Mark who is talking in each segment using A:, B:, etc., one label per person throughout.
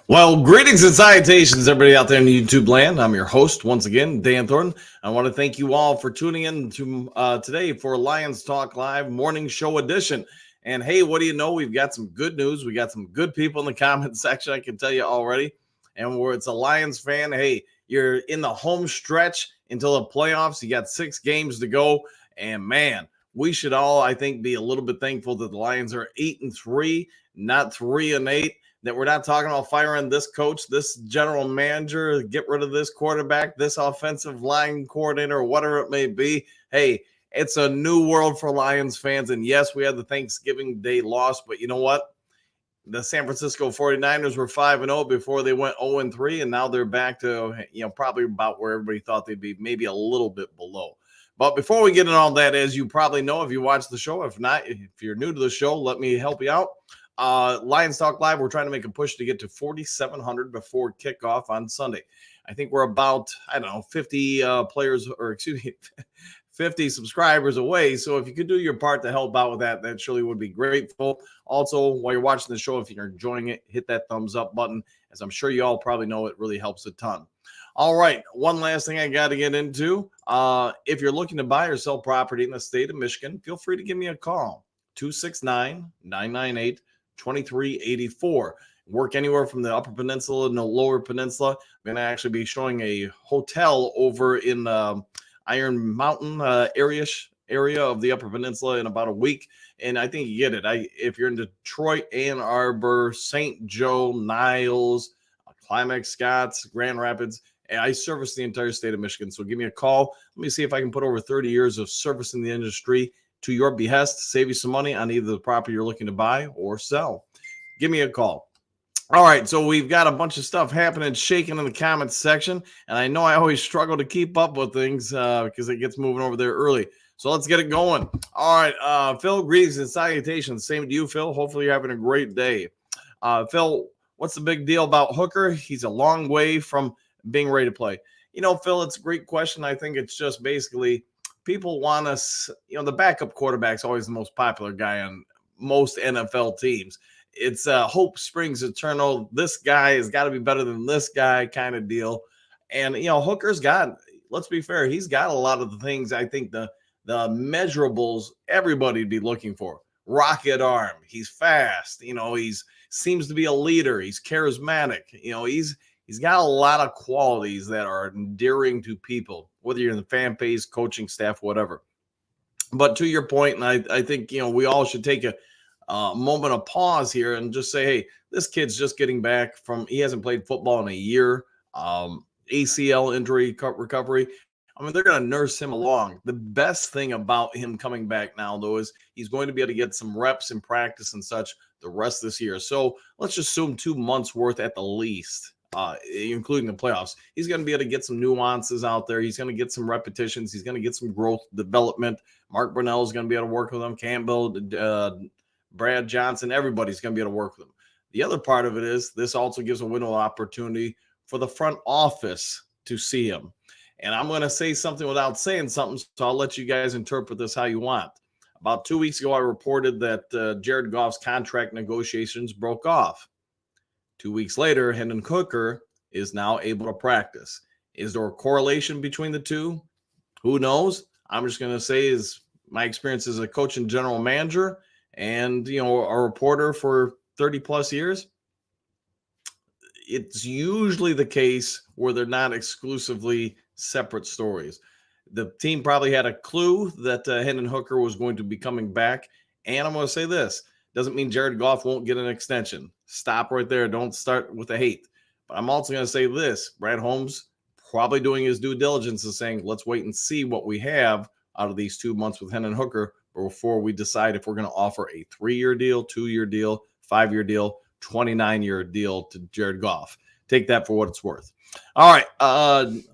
A: Well, greetings and salutations, everybody out there in YouTube land. I'm your host once again, Dan Thornton. I want to thank you all for tuning in to today for Lions Talk Live Morning Show Edition. And hey, what do you know? We've got some good news. We got some good people in the comment section, I can tell you already. And where it's a Lions fan, hey, you're in the home stretch until the playoffs. You got 6 games to go. And man, we should all, I think, be a little bit thankful that the Lions are 8-3, not 3-8. That we're not talking about firing this coach, this general manager, get rid of this quarterback, this offensive line coordinator, or whatever it may be. Hey, it's a new world for Lions fans. And yes, we had the Thanksgiving Day loss, but you know what? The San Francisco 49ers were 5-0 before they went 0-3, and now they're back to, probably about where everybody thought they'd be, maybe a little bit below. But before we get into all that, as you probably know, if you watch the show, if not, if you're new to the show, let me help you out. Lions Talk Live, we're trying to make a push to get to 4,700 before kickoff on Sunday. I think we're about, 50 players, or excuse me, 50 subscribers away. So if you could do your part to help out with that, that surely would be grateful. Also, while you're watching the show, if you're enjoying it, hit that thumbs up button. As I'm sure you all probably know, it really helps a ton. All right, one last thing I got to get into. If you're looking to buy or sell property in the state of Michigan, feel free to give me a call, 269-998 2384. Work anywhere from the Upper Peninsula and the Lower Peninsula. I'm going to actually be showing a hotel over in Iron Mountain area of the Upper Peninsula in about a week, and I think you get it. If you're in Detroit, Ann Arbor, St. Joe, Niles, Climax, Scotts, Grand Rapids, I service the entire state of Michigan. So give me a call. Let me see if I can put over 30 years of service in the industry to your behest, save you some money on either the property you're looking to buy or sell. Give me a call. All right, so we've got a bunch of stuff happening, shaking in the comments section, and I know I always struggle to keep up with things because it gets moving over there early. So let's get it going. All right, Phil, greetings and salutations. Same to you, Phil. Hopefully you're having a great day. Phil, what's the big deal about Hooker? He's a long way from being ready to play. Phil, it's a great question. I think it's just basically people want us, the backup quarterback's always the most popular guy on most NFL teams. It's hope springs eternal. This guy has got to be better than this guy kind of deal. And, Hooker's got, let's be fair, he's got a lot of the things I think the measurables everybody'd be looking for. Rocket arm. He's fast. He's seems to be a leader. He's charismatic. He's got a lot of qualities that are endearing to people, whether you're in the fan base, coaching staff, whatever. But to your point, and I think, we all should take a moment of pause here and just say, hey, this kid's just getting back he hasn't played football in a year, ACL injury recovery. I mean, they're going to nurse him along. The best thing about him coming back now, though, is he's going to be able to get some reps in practice and such the rest of this year. So let's just assume 2 months worth at the least, including the playoffs. He's going to be able to get some nuances out there. He's going to get some repetitions. He's going to get some growth development. Mark Brunell is going to be able to work with him. Campbell, Brad Johnson, everybody's going to be able to work with him. The other part of it is this also gives a window of opportunity for the front office to see him. And I'm going to say something without saying something, so I'll let you guys interpret this how you want. About 2 weeks ago, I reported that Jared Goff's contract negotiations broke off. 2 weeks later, Hendon Hooker is now able to practice. Is there a correlation between the two? Who knows? I'm just going to say is my experience as a coach and general manager and, a reporter for 30 plus years. It's usually the case where they're not exclusively separate stories. The team probably had a clue that Hendon Hooker was going to be coming back. And I'm going to say this. Doesn't mean Jared Goff won't get an extension. Stop right there. Don't start with the hate. But I'm also going to say this. Brad Holmes probably doing his due diligence and saying, let's wait and see what we have out of these 2 months with Hendon Hooker before we decide if we're going to offer a 3-year deal, 2-year deal, 5-year deal, 29-year deal to Jared Goff. Take that for what it's worth. All right,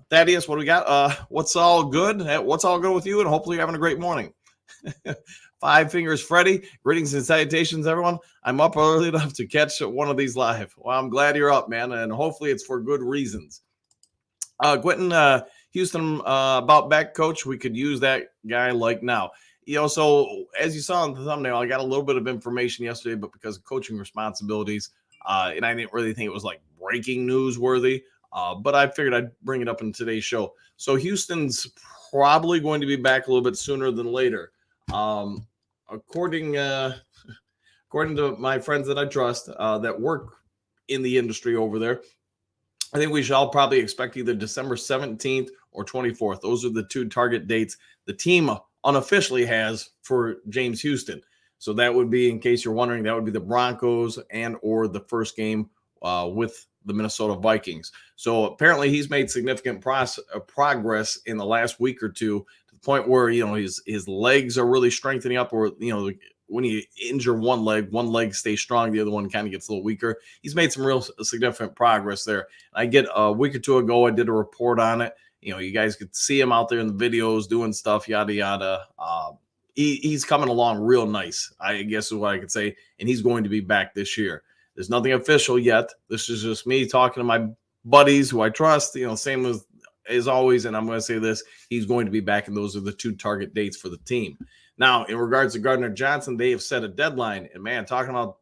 A: Thaddeus, what do we got? What's all good? What's all good with you? And hopefully you're having a great morning. Five Fingers Freddy, greetings and salutations, everyone. I'm up early enough to catch one of these live. Well, I'm glad you're up, man, and hopefully it's for good reasons. Quentin Houston, about back coach, we could use that guy like now. So as you saw in the thumbnail, I got a little bit of information yesterday, but because of coaching responsibilities, and I didn't really think it was like breaking news worthy, but I figured I'd bring it up in today's show. So Houston's probably going to be back a little bit sooner than later. Um, according according to my friends that I trust that work in the industry over there, I think we shall probably expect either December 17th or 24th. Those are the two target dates the team unofficially has for James Houston. So that would be, in case you're wondering, that would be the Broncos and or the first game with the Minnesota Vikings. So apparently he's made significant progress in the last week or two, to the point where, his legs are really strengthening up, or, when you injure one leg stays strong, the other one kind of gets a little weaker. He's made some real significant progress there. I get a week or two ago, I did a report on it. You guys could see him out there in the videos doing stuff, yada, yada. He's coming along real nice, I guess is what I could say. And he's going to be back this year. There's nothing official yet. This is just me talking to my buddies who I trust, same as always. And I'm going to say this, he's going to be back, and those are the two target dates for the team. Now, in regards to Gardner Johnson, they have set a deadline. And, man, talking about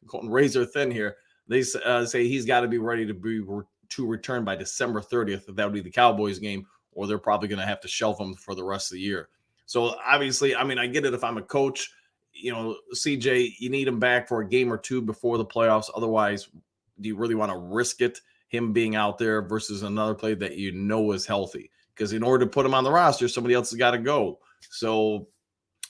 A: going razor thin here, they say he's got to be ready to return by December 30th. That would be the Cowboys game, or they're probably going to have to shelf him for the rest of the year. So, obviously, I get it if I'm a coach. CJ, you need him back for a game or two before the playoffs. Otherwise, do you really want to risk it, him being out there versus another player that is healthy? Because in order to put him on the roster, somebody else has got to go. So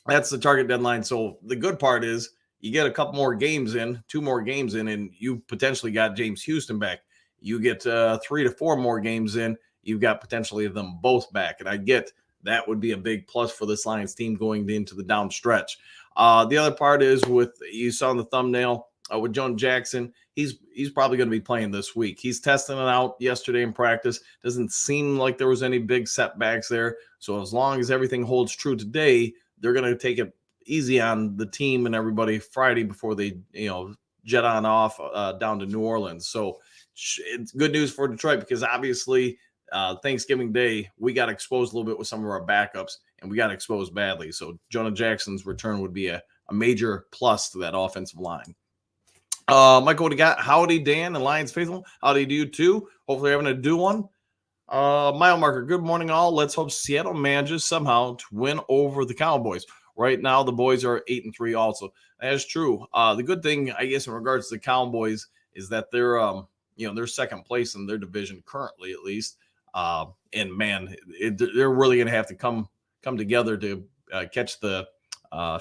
A: that's the target deadline. So the good part is you get a couple more games in, 2 more games in, and you potentially got James Houston back. You get 3 to 4 more games in, you've got potentially them both back. And I get that would be a big plus for this Lions team going into the down stretch. The other part is you saw in the thumbnail with Jonah Jackson, he's probably going to be playing this week. He's testing it out yesterday in practice. Doesn't seem like there was any big setbacks there. So as long as everything holds true today, they're going to take it easy on the team and everybody Friday before they, jet on off down to New Orleans. So it's good news for Detroit, because obviously Thanksgiving Day, we got exposed a little bit with some of our backups, and we got exposed badly. So Jonah Jackson's return would be a major plus to that offensive line. Michael, what do you got? Howdy, Dan and Lions faithful. Howdy to you too. Hopefully having a do one. Mile marker, good morning all. Let's hope Seattle manages somehow to win over the Cowboys. Right now, the boys are 8-3 also. That is true. The good thing, I guess, in regards to the Cowboys is that they're second place in their division currently, at least. And man, they're really going to have to come together to catch the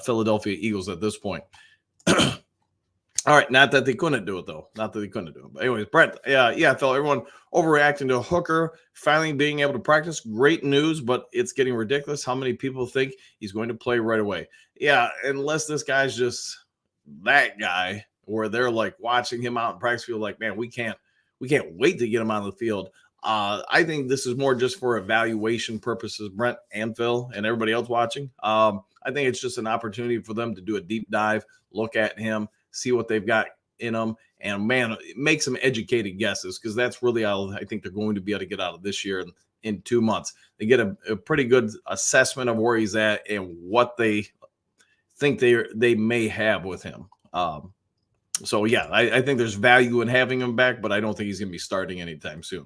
A: Philadelphia Eagles at this point. All right, not that they couldn't do it, though. Not that they couldn't do it. But anyways, Brett, yeah, Phil, everyone overreacting to Hooker finally being able to practice. Great news, but it's getting ridiculous how many people think he's going to play right away. Yeah, unless this guy's just that guy where they're like watching him out in practice field like, man, we can't wait to get him on the field. I think this is more just for evaluation purposes, Brent and Phil and everybody else watching. I think it's just an opportunity for them to do a deep dive, look at him, see what they've got in them, and man, make some educated guesses, because that's really all I think they're going to be able to get out of this year in 2 months. They get a pretty good assessment of where he's at and what they think they may have with him. So yeah, I think there's value in having him back, but I don't think he's going to be starting anytime soon.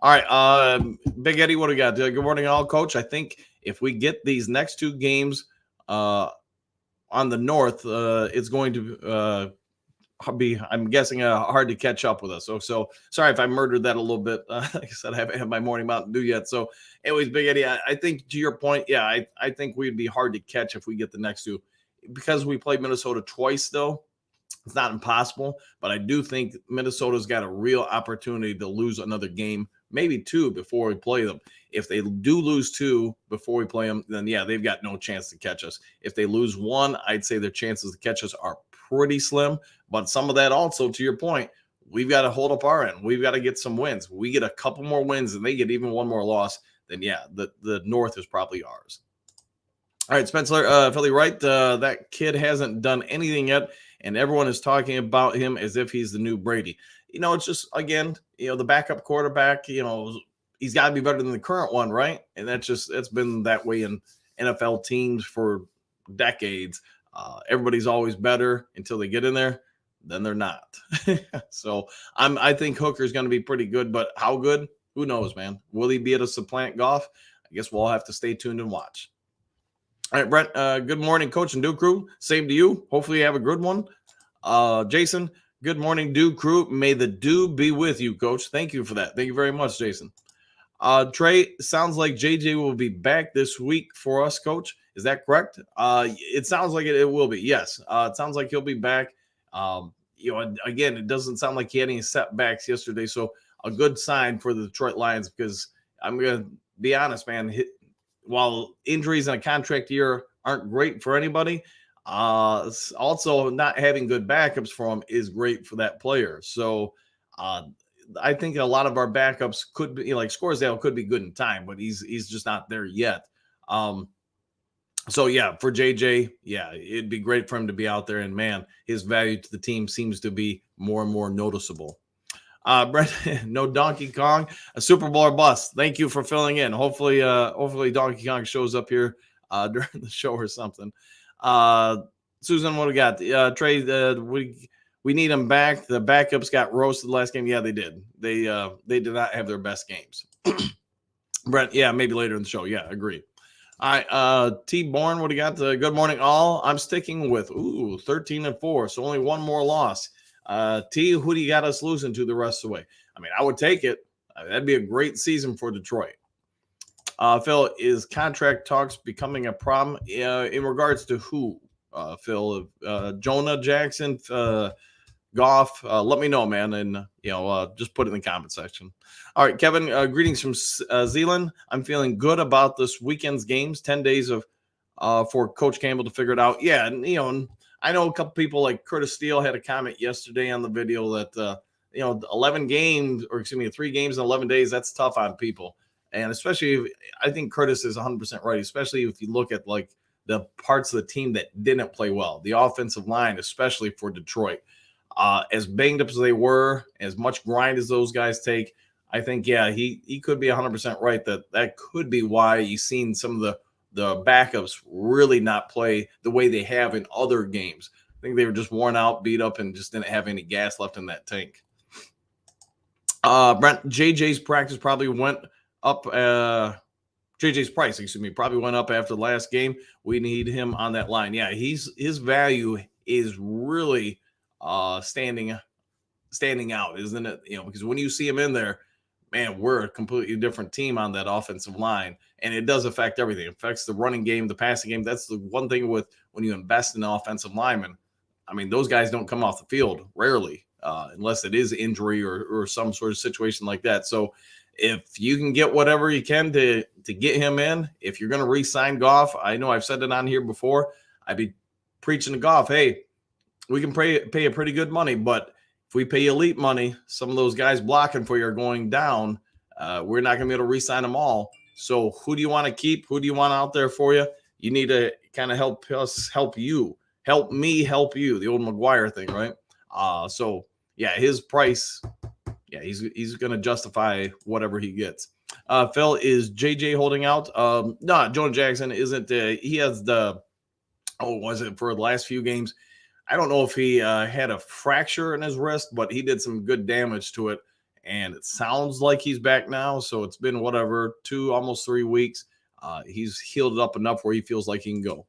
A: All right, Big Eddie, what do we got? Good morning, all, Coach. I think if we get these next 2 games on the north, it's going to be, I'm guessing, hard to catch up with us. So sorry if I murdered that a little bit. Like I said, I haven't had my morning Mountain Dew yet. So anyways, Big Eddie, I think to your point, yeah, I think we'd be hard to catch if we get the next 2. Because we played Minnesota twice, though, it's not impossible. But I do think Minnesota's got a real opportunity to lose another game, maybe 2 before we play them. If they do lose 2 before we play them, then yeah, they've got no chance to catch us. If they lose 1, I'd say their chances to catch us are pretty slim. But some of that also, to your point, we've got to hold up our end. We've got to get some wins. We get a couple more wins and they get even 1 more loss, then yeah, the North is probably ours. All right, Spencer, Philly Wright, that kid hasn't done anything yet, and everyone is talking about him as if he's the new Brady. It's just, again, the backup quarterback, he's got to be better than the current one, right? And that's been that way in NFL teams for decades. Everybody's always better until they get in there. then they're not. So I think Hooker's going to be pretty good, but how good? Who knows, man? Will he be able to supplant Goff? I guess we'll have to stay tuned and watch. All right, Brent. Good morning, Coach and Duke Crew. Same to you. Hopefully, you have a good one. Jason. Good morning, Duke Crew. May the dew be with you, Coach. Thank you for that. Thank you very much, Jason. Trey, sounds like JJ will be back this week for us, Coach. Is that correct? It sounds like it will be. Yes. It sounds like he'll be back. Again, it doesn't sound like he had any setbacks yesterday, so a good sign for the Detroit Lions, because I'm going to be honest, man. While injuries in a contract year aren't great for anybody, also not having good backups for him is great for that player. So I think a lot of our backups could be, like Scorsdale could be good in time, but he's just not there yet. So yeah, for JJ, yeah, it'd be great for him to be out there, and man, his value to the team seems to be more and more noticeable. Brent, no Donkey Kong, a Super Bowl or bust. Thank you for filling in. Hopefully Donkey Kong shows up here during the show or something. Susan, what do we got? Trey, we need them back. The backups got roasted last game. Yeah, they did. They did not have their best games. Brent, yeah, maybe later in the show. Yeah, agreed. All right, T. Bourne, what do you got? Good morning, all. I'm sticking with 13-4, so only one more loss. T, who do you got us losing to the rest of the way? I mean, I would take it. That'd be a great season for Detroit. Phil, is contract talks becoming a problem in regards to who? Phil, Jonah Jackson, Goff, let me know, man, and just put it in the comment section. All right, Kevin, greetings from Zealand. I'm feeling good about this weekend's games. 10 days of for Coach Campbell to figure it out. Yeah, and I know a couple people like Curtis Steele had a comment yesterday on the video that 11 games, or excuse me, 3 games in 11 days. That's tough on people, and especially I think Curtis is 100% right. Especially if you look at like the parts of the team that didn't play well, the offensive line, especially for Detroit. As banged up as they were, as much grind as those guys take, I think, yeah, he could be 100% right that could be why you've seen some of the backups really not play the way they have in other games. I think they were just worn out, beat up, and just didn't have any gas left in that tank. Brent, JJ's practice probably went up. JJ's price, probably went up after the last game. We need him on that line. Yeah, his value is really standing out, isn't it? Because when you see him in there, man, we're a completely different team on that offensive line, and it does affect everything. It affects the running game, the passing game. That's the one thing with when you invest in offensive linemen. I mean, those guys don't come off the field rarely, unless it is injury or some sort of situation like that. So if you can get whatever you can to get him in, if you're going to re-sign Goff, I know I've said it on here before, I'd be preaching to Goff, hey, we can pay a pretty good money, but if we pay elite money, some of those guys blocking for you are going down. We're not going to be able to re-sign them all. So who do you want to keep? Who do you want out there for you? You need to kind of help us help you. Help me help you. The old McGuire thing, right? So, yeah, his price, yeah, he's going to justify whatever he gets. Phil, is JJ holding out? No, Jonah Jackson isn't. He has was it for the last few games? I don't know if he had a fracture in his wrist, but he did some good damage to it. And it sounds like he's back now. So it's been almost 3 weeks. He's healed up enough where he feels like he can go.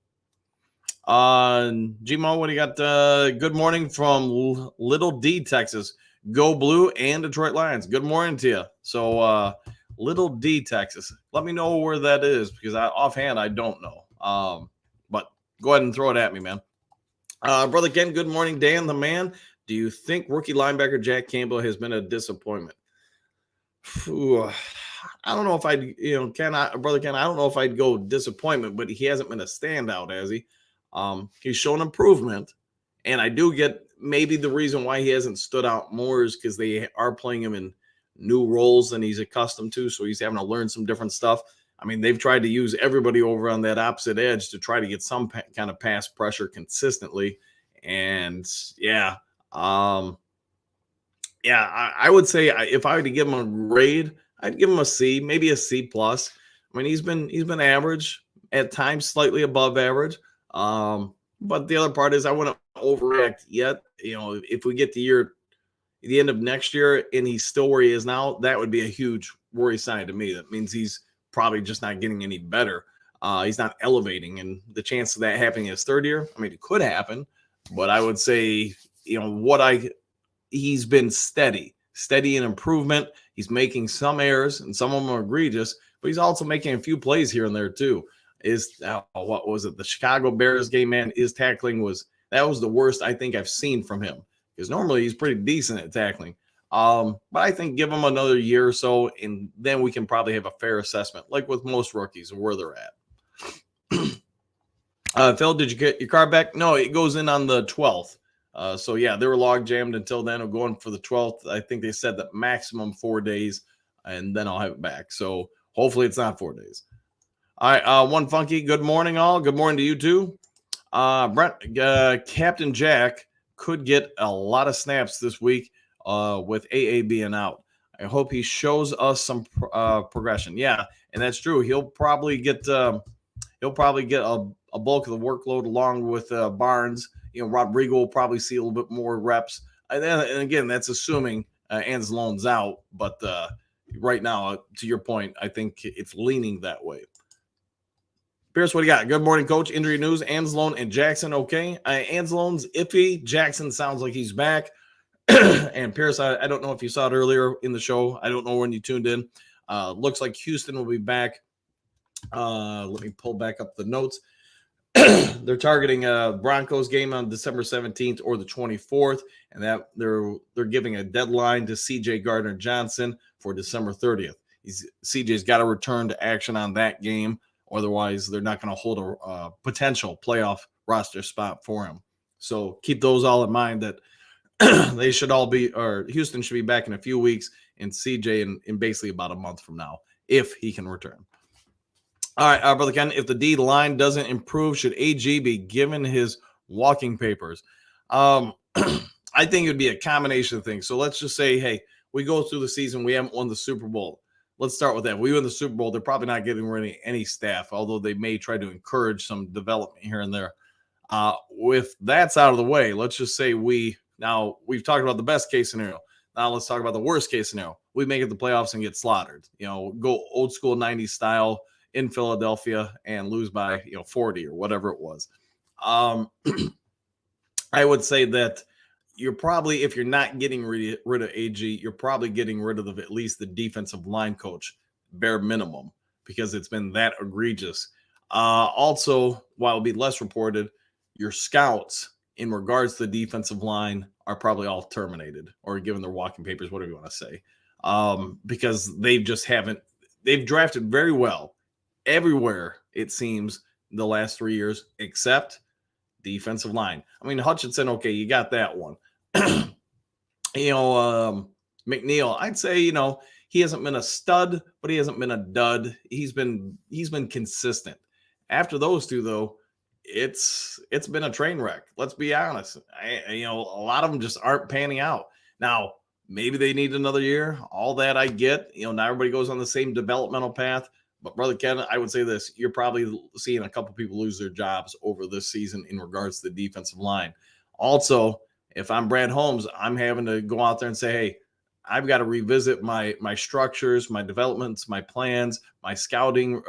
A: Gmo, what do you got? Good morning from Little D, Texas. Go Blue and Detroit Lions. Good morning to you. So Little D, Texas. Let me know where that is, because offhand I don't know. But go ahead and throw it at me, man. Brother Ken, good morning. Dan, the man. Do you think rookie linebacker Jack Campbell has been a disappointment? I don't know if I'd, Brother Ken, I don't know if I'd go disappointment, but he hasn't been a standout, has he? He's shown improvement, and I do get maybe the reason why he hasn't stood out more is because they are playing him in new roles than he's accustomed to, so he's having to learn some different stuff. I mean, they've tried to use everybody over on that opposite edge to try to get some kind of pass pressure consistently. And I would say if I were to give him a grade, I'd give him a C, maybe a C plus. I mean, he's been average at times, slightly above average. But the other part is I wouldn't overreact yet. if we get the end of next year and he's still where he is now, that would be a huge worry sign to me. That means he's probably just not getting any better. He's not elevating, and the chance of that happening in his third year, I mean, it could happen, but I would say, he's been steady in improvement. He's making some errors, and some of them are egregious, but he's also making a few plays here and there too. What was it? The Chicago Bears game, man, his tackling was the worst I think I've seen from him, because normally he's pretty decent at tackling. But I think give him another year or so, and then we can probably have a fair assessment, like with most rookies, of where they're at. Phil, did you get your car back? No, it goes in on the 12th. So yeah, they were log jammed until then. I'm going for the 12th. I think they said that maximum 4 days, and then I'll have it back. So hopefully it's not 4 days. All right, One Funky. Good morning, all. Good morning to you too. Brent, Captain Jack could get a lot of snaps this week with AA being out. I hope he shows us some progression. Yeah, and that's true. He'll probably get a bulk of the workload along with Barnes. Rodrigo will probably see a little bit more reps. And again, that's assuming Anzalone's out. But right now, to your point, I think it's leaning that way. Pierce, what do you got? Good morning, Coach. Injury news: Anzalone and Jackson okay. Anzalone's iffy. Jackson sounds like he's back. And Pierce, I don't know if you saw it earlier in the show. I don't know when you tuned in. Looks like Houston will be back. Let me pull back up the notes. They're targeting a Broncos game on December 17th or the 24th, and that they're giving a deadline to CJ Gardner-Johnson for December 30th. CJ's got to return to action on that game. Otherwise, they're not going to hold a potential playoff roster spot for him. So keep those all in mind, that they should all be, or Houston should be back in a few weeks, and CJ in basically about a month from now, if he can return. All right, Brother Ken, if the D line doesn't improve, should AG be given his walking papers? I think it would be a combination of things. So let's just say, hey, we go through the season, we haven't won the Super Bowl. Let's start with that. We win the Super Bowl, they're probably not getting rid of any staff, although they may try to encourage some development here and there. With that's out of the way, let's just say we've talked about the best case scenario. Now let's talk about the worst case scenario. We make it the playoffs and get slaughtered. Go old school 90s style in Philadelphia and lose by 40 or whatever it was. I would say that you're probably, if you're not getting rid of AG, you're probably getting rid of at least the defensive line coach, bare minimum, because it's been that egregious. Also, while it'll be less reported, your scouts in regards to the defensive line are probably all terminated or given their walking papers, whatever you want to say, because they've drafted very well everywhere, it seems, the last 3 years, except defensive line. I mean, Hutchinson, okay, you got that one. McNeil, I'd say, he hasn't been a stud, but he hasn't been a dud. He's been consistent. After those two, though, it's been a train wreck. Let's be honest. A lot of them just aren't panning out. Now, maybe they need another year. All that I get. Not everybody goes on the same developmental path. But Brother Ken, I would say this: you're probably seeing a couple people lose their jobs over this season in regards to the defensive line. Also, if I'm Brad Holmes, I'm having to go out there and say, hey, I've got to revisit my structures, my developments, my plans, my scouting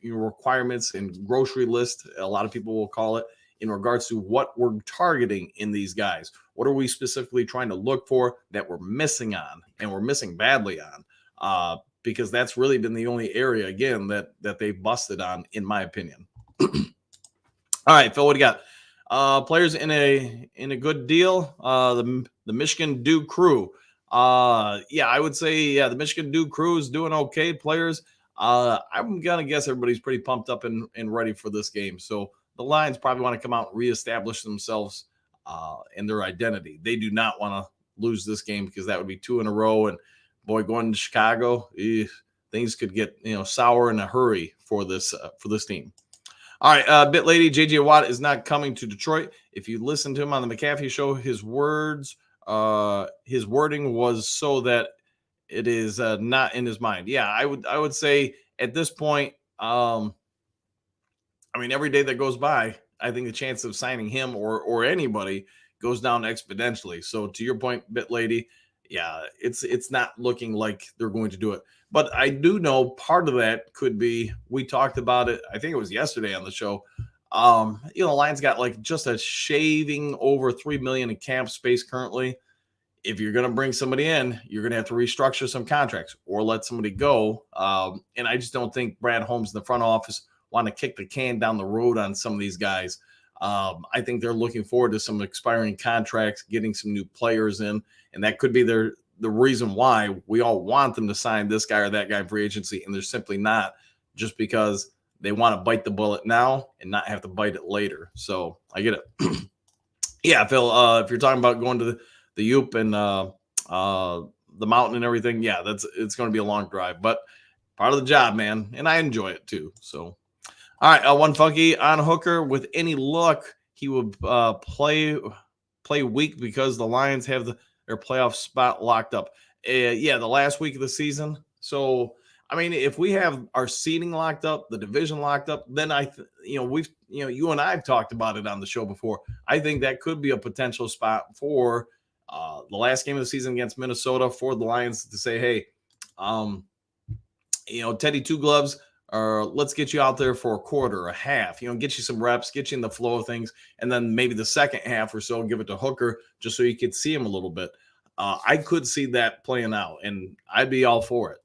A: requirements and grocery list, a lot of people will call it, in regards to what we're targeting in these guys. What are we specifically trying to look for that we're missing on, and we're missing badly on? Because that's really been the only area, again, that they busted on, in my opinion. All right, Phil, what do you got? Players in a good deal. The Michigan Duke crew. I would say, the Michigan Duke crew is doing okay. Players, I'm gonna guess everybody's pretty pumped up and ready for this game. So the Lions probably want to come out and reestablish themselves and their identity. They do not want to lose this game, because that would be 2 in a row. And boy, going to Chicago, things could get sour in a hurry for this team. All right, Bit Lady, JJ Watt is not coming to Detroit. If you listen to him on the McAfee show, his wording was so that it is not in his mind. Yeah, I would say at this point, every day that goes by, I think the chance of signing him or anybody goes down exponentially. So to your point, Bit Lady, yeah, it's not looking like they're going to do it. But I do know part of that could be, we talked about it, I think it was yesterday on the show. Lions got like just a shaving over 3 million in cap space currently. If you're going to bring somebody in, you're going to have to restructure some contracts or let somebody go. And I just don't think Brad Holmes in the front office want to kick the can down the road on some of these guys. I think they're looking forward to some expiring contracts, getting some new players in, and that could be the reason why we all want them to sign this guy or that guy in free agency, and they're simply not, just because they want to bite the bullet now and not have to bite it later. So I get it. Yeah, Phil, if you're talking about going to the Yoop and the mountain and everything, yeah, it's going to be a long drive, but part of the job, man, and I enjoy it too. So, all right, one funky on Hooker. With any luck, he would play weak because the Lions have their playoff spot locked up. The last week of the season. So, I mean, if we have our seeding locked up, the division locked up, then you and I have talked about it on the show before. I think that could be a potential spot for the last game of the season against Minnesota for the Lions to say, hey, Teddy Two Gloves, or let's get you out there for a quarter, a half, get you some reps, get you in the flow of things. And then maybe the second half or so, give it to Hooker just so you could see him a little bit. I could see that playing out, and I'd be all for it.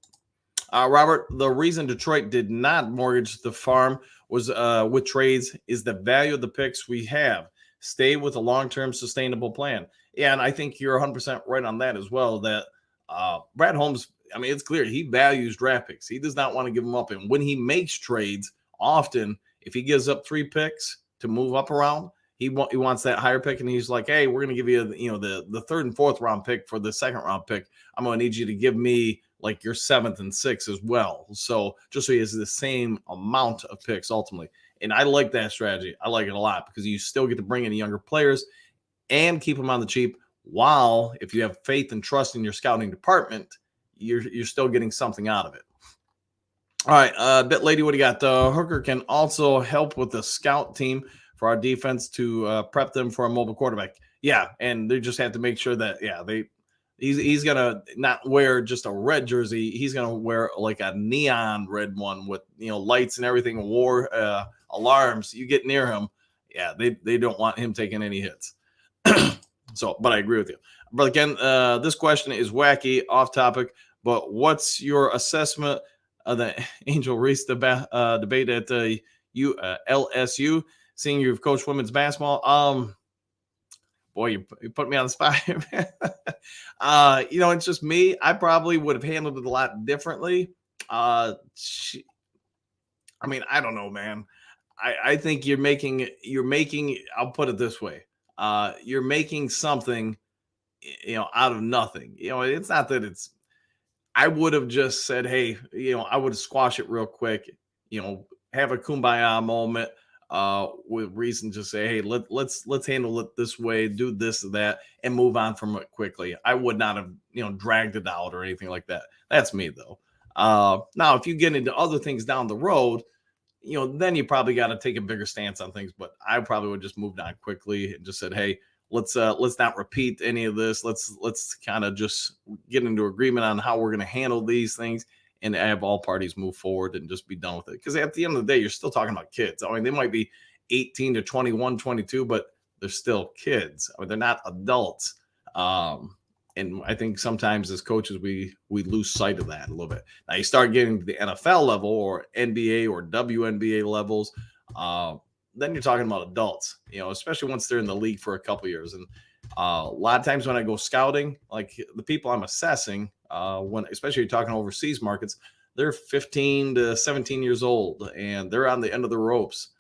A: Robert, the reason Detroit did not mortgage the farm was with trades is the value of the picks we have. Stay with a long-term sustainable plan. Yeah, and I think you're 100% right on that as well, that Brad Holmes, I mean, it's clear he values draft picks. He does not want to give them up. And when he makes trades, often if he gives up 3 picks to move up around, he wants that higher pick, and he's like, hey, we're going to give you the 3rd and 4th round pick for the 2nd round pick. I'm going to need you to give me like your 7th and 6th as well. So just so he has the same amount of picks ultimately. And I like that strategy. I like it a lot because you still get to bring in younger players and keep them on the cheap, while if you have faith and trust in your scouting department, you're still getting something out of it. All right, Bit Lady, what do you got? Hooker can also help with the scout team for our defense to prep them for a mobile quarterback. Yeah, and they just have to make sure that, he's going to not wear just a red jersey. He's going to wear like a neon red one with, lights and everything, war alarms. You get near him, they don't want him taking any hits. So, but I agree with you. But again, this question is wacky, off topic, but what's your assessment of the Angel Reese debate at LSU, seeing you've coached women's basketball? Boy, you put me on the spot here, man. It's just me. I probably would have handled it a lot differently. I don't know, man. I think you're making, I'll put it this way. You're making something, out of nothing. It's not that I would have just said, hey, I would have squashed it real quick, have a kumbaya moment with reason to say, hey, let's handle it this way, do this or that, and move on from it quickly. I would not have, dragged it out or anything like that. That's me though. Now, if you get into other things down the road, then you probably got to take a bigger stance on things. But I probably would just moved on quickly and just said, hey, let's not repeat any of this. Let's kind of just get into agreement on how we're going to handle these things and have all parties move forward and just be done with it. Because at the end of the day, you're still talking about kids. I mean, they might be 18 to 21, 22, but they're still kids. I mean, they're not adults. And I think sometimes as coaches, we lose sight of that a little bit. Now you start getting to the NFL level or NBA or WNBA levels, then you're talking about adults, especially once they're in the league for a couple years. And a lot of times when I go scouting, like the people I'm assessing, especially you're talking overseas markets, they're 15 to 17 years old and they're on the end of the ropes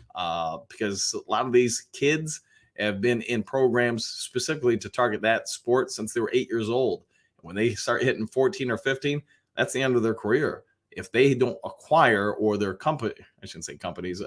A: because a lot of these kids have been in programs specifically to target that sport since they were 8 years old. When they start hitting 14 or 15, that's the end of their career. If they don't acquire, or their company, I shouldn't say companies,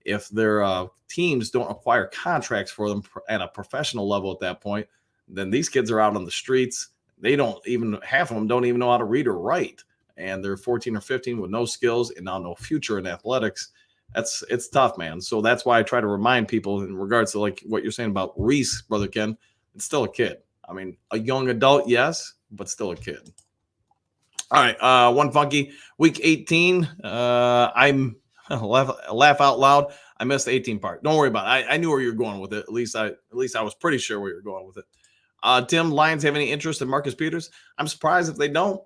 A: if their teams don't acquire contracts for them at a professional level at that point, then these kids are out on the streets. They don't even, half of them don't even know how to read or write. And they're 14 or 15 with no skills and now no future in athletics. It's tough, man. So that's why I try to remind people in regards to like what you're saying about Reese, Brother Ken, it's still a kid. I mean, a young adult, yes, but still a kid. All right, one funky week 18. I'm laugh out loud. I missed the 18 part. Don't worry about it. I knew where you were going with it. At least I was pretty sure where you were going with it. Tim, Lions have any interest in Marcus Peters? I'm surprised if they don't.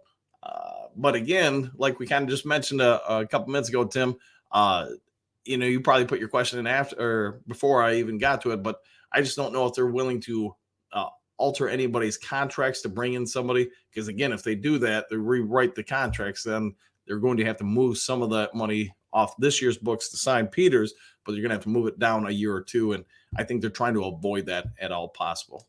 A: But again, like we kind of just mentioned a couple minutes ago, Tim, you probably put your question in after or before I even got to it, but I just don't know if they're willing to alter anybody's contracts to bring in somebody. Because again, if they do that, they rewrite the contracts, then they're going to have to move some of that money off this year's books to sign Peters, but you're going to have to move it down a year or two. And I think they're trying to avoid that at all possible.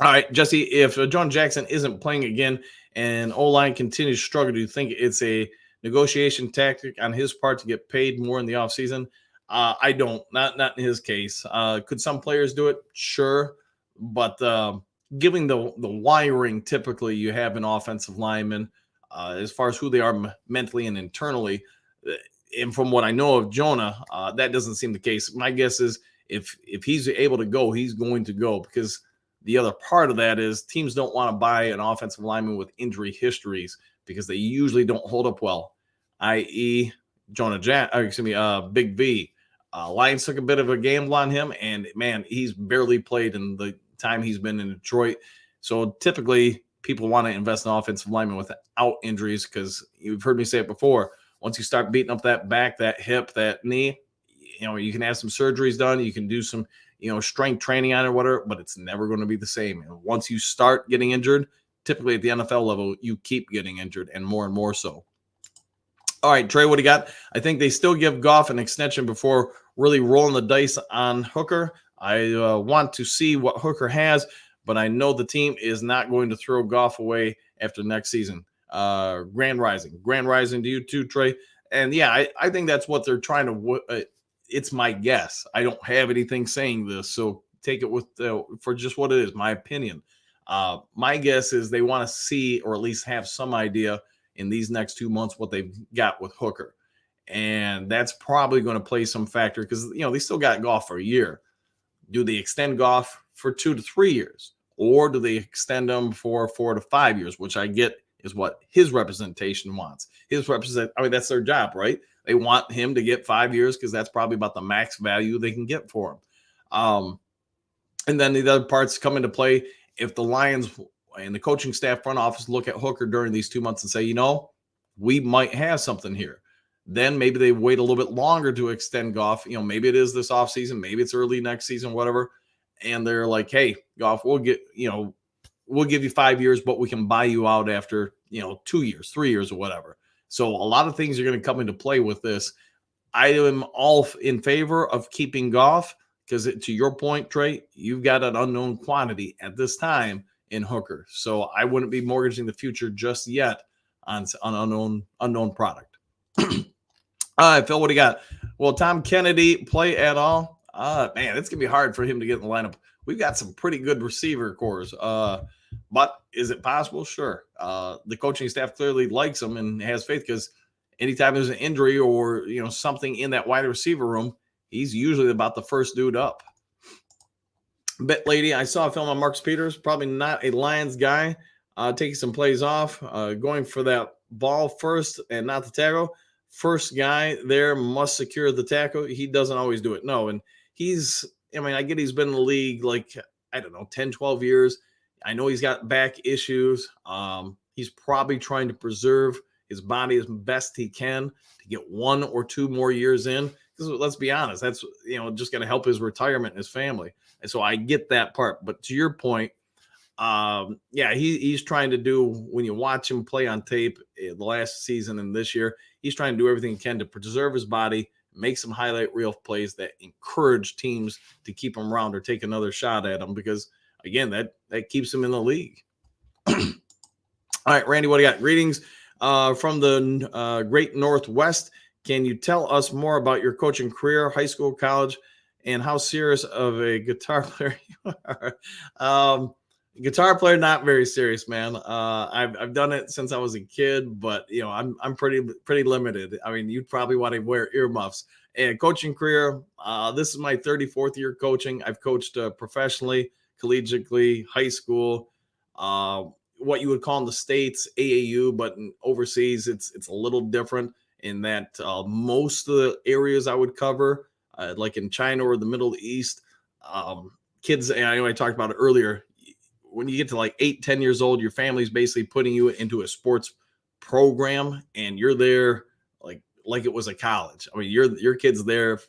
A: All right, Jesse, if John Jackson isn't playing again and O-line continues to struggle, do you think it's a negotiation tactic on his part to get paid more in the offseason? I don't. Not in his case. Could some players do it? Sure. But given the wiring typically you have in offensive linemen, as far as who they are mentally and internally, and from what I know of Jonah, that doesn't seem the case. My guess is if he's able to go, he's going to go, because the other part of that is teams don't want to buy an offensive lineman with injury histories because they usually don't hold up well, i.e. Big V. Lions took a bit of a gamble on him, and man, he's barely played in the time he's been in Detroit. So typically people want to invest in offensive linemen without injuries, because you've heard me say it before. Once you start beating up that back, that hip, that knee, you can have some surgeries done. You can do some strength training on it or whatever, but it's never going to be the same. And once you start getting injured, typically at the NFL level, you keep getting injured, and more so. All right, Trey, what do you got? I think they still give Goff an extension before really rolling the dice on Hooker. I want to see what Hooker has, but I know the team is not going to throw Goff away after next season. Grand Rising to you too, Trey. And yeah, I think that's what they're trying to it's my guess. I don't have anything saying this, so take it with for just what it is, my opinion. My guess is they want to see, or at least have some idea in these next 2 months, what they've got with Hooker. And that's probably going to play some factor, because, they still got Goff for a year. Do they extend Goff for 2 to 3 years? Or do they extend him for 4 to 5 years, which I get is what his representation wants. That's their job, right? They want him to get 5 years because that's probably about the max value they can get for him. And then the other parts come into play. If the Lions and the coaching staff, front office, look at Hooker during these 2 months and say, we might have something here, then maybe they wait a little bit longer to extend Goff. Maybe it is this offseason, maybe it's early next season, whatever. And they're like, hey, Goff, we'll give you 5 years, but we can buy you out after, 2 years, 3 years, or whatever. So a lot of things are going to come into play with this. I am all in favor of keeping Goff, because to your point, Trey, you've got an unknown quantity at this time in Hooker. So I wouldn't be mortgaging the future just yet on unknown product. All right, Phil, what do you got? Will Tom Kennedy play at all? Man, it's going to be hard for him to get in the lineup. We've got some pretty good receiver cores. But is it possible? Sure. The coaching staff clearly likes him and has faith, because anytime there's an injury or, something in that wide receiver room, he's usually about the first dude up. Bet lady, I saw a film on Marcus Peters, probably not a Lions guy, taking some plays off, going for that ball first and not the tackle. First guy there must secure the tackle. He doesn't always do it. No, and I get he's been in the league 10, 12 years. I know he's got back issues. He's probably trying to preserve his body as best he can to get 1 or 2 more years in. Because let's be honest, that's just going to help his retirement and his family. And so I get that part. But to your point, he's trying to do, when you watch him play on tape the last season and this year, he's trying to do everything he can to preserve his body, make some highlight reel plays that encourage teams to keep him around or take another shot at him, because, again, that keeps him in the league. All right, Randy, what do you got? Greetings from the great Northwest. Can you tell us more about your coaching career, high school, college, and how serious of a guitar player you are? Guitar player, not very serious, man. I've done it since I was a kid, but I'm pretty limited. I mean, you'd probably want to wear earmuffs. And coaching career, this is my 34th year coaching. I've coached professionally, collegiately, high school, what you would call in the States AAU, but overseas it's a little different in that most of the areas I would cover, like in China or the Middle East, kids, and I know I talked about it earlier, when you get to like 8, 10 years old, your family's basically putting you into a sports program and you're there like it was a college. I mean, your kid's there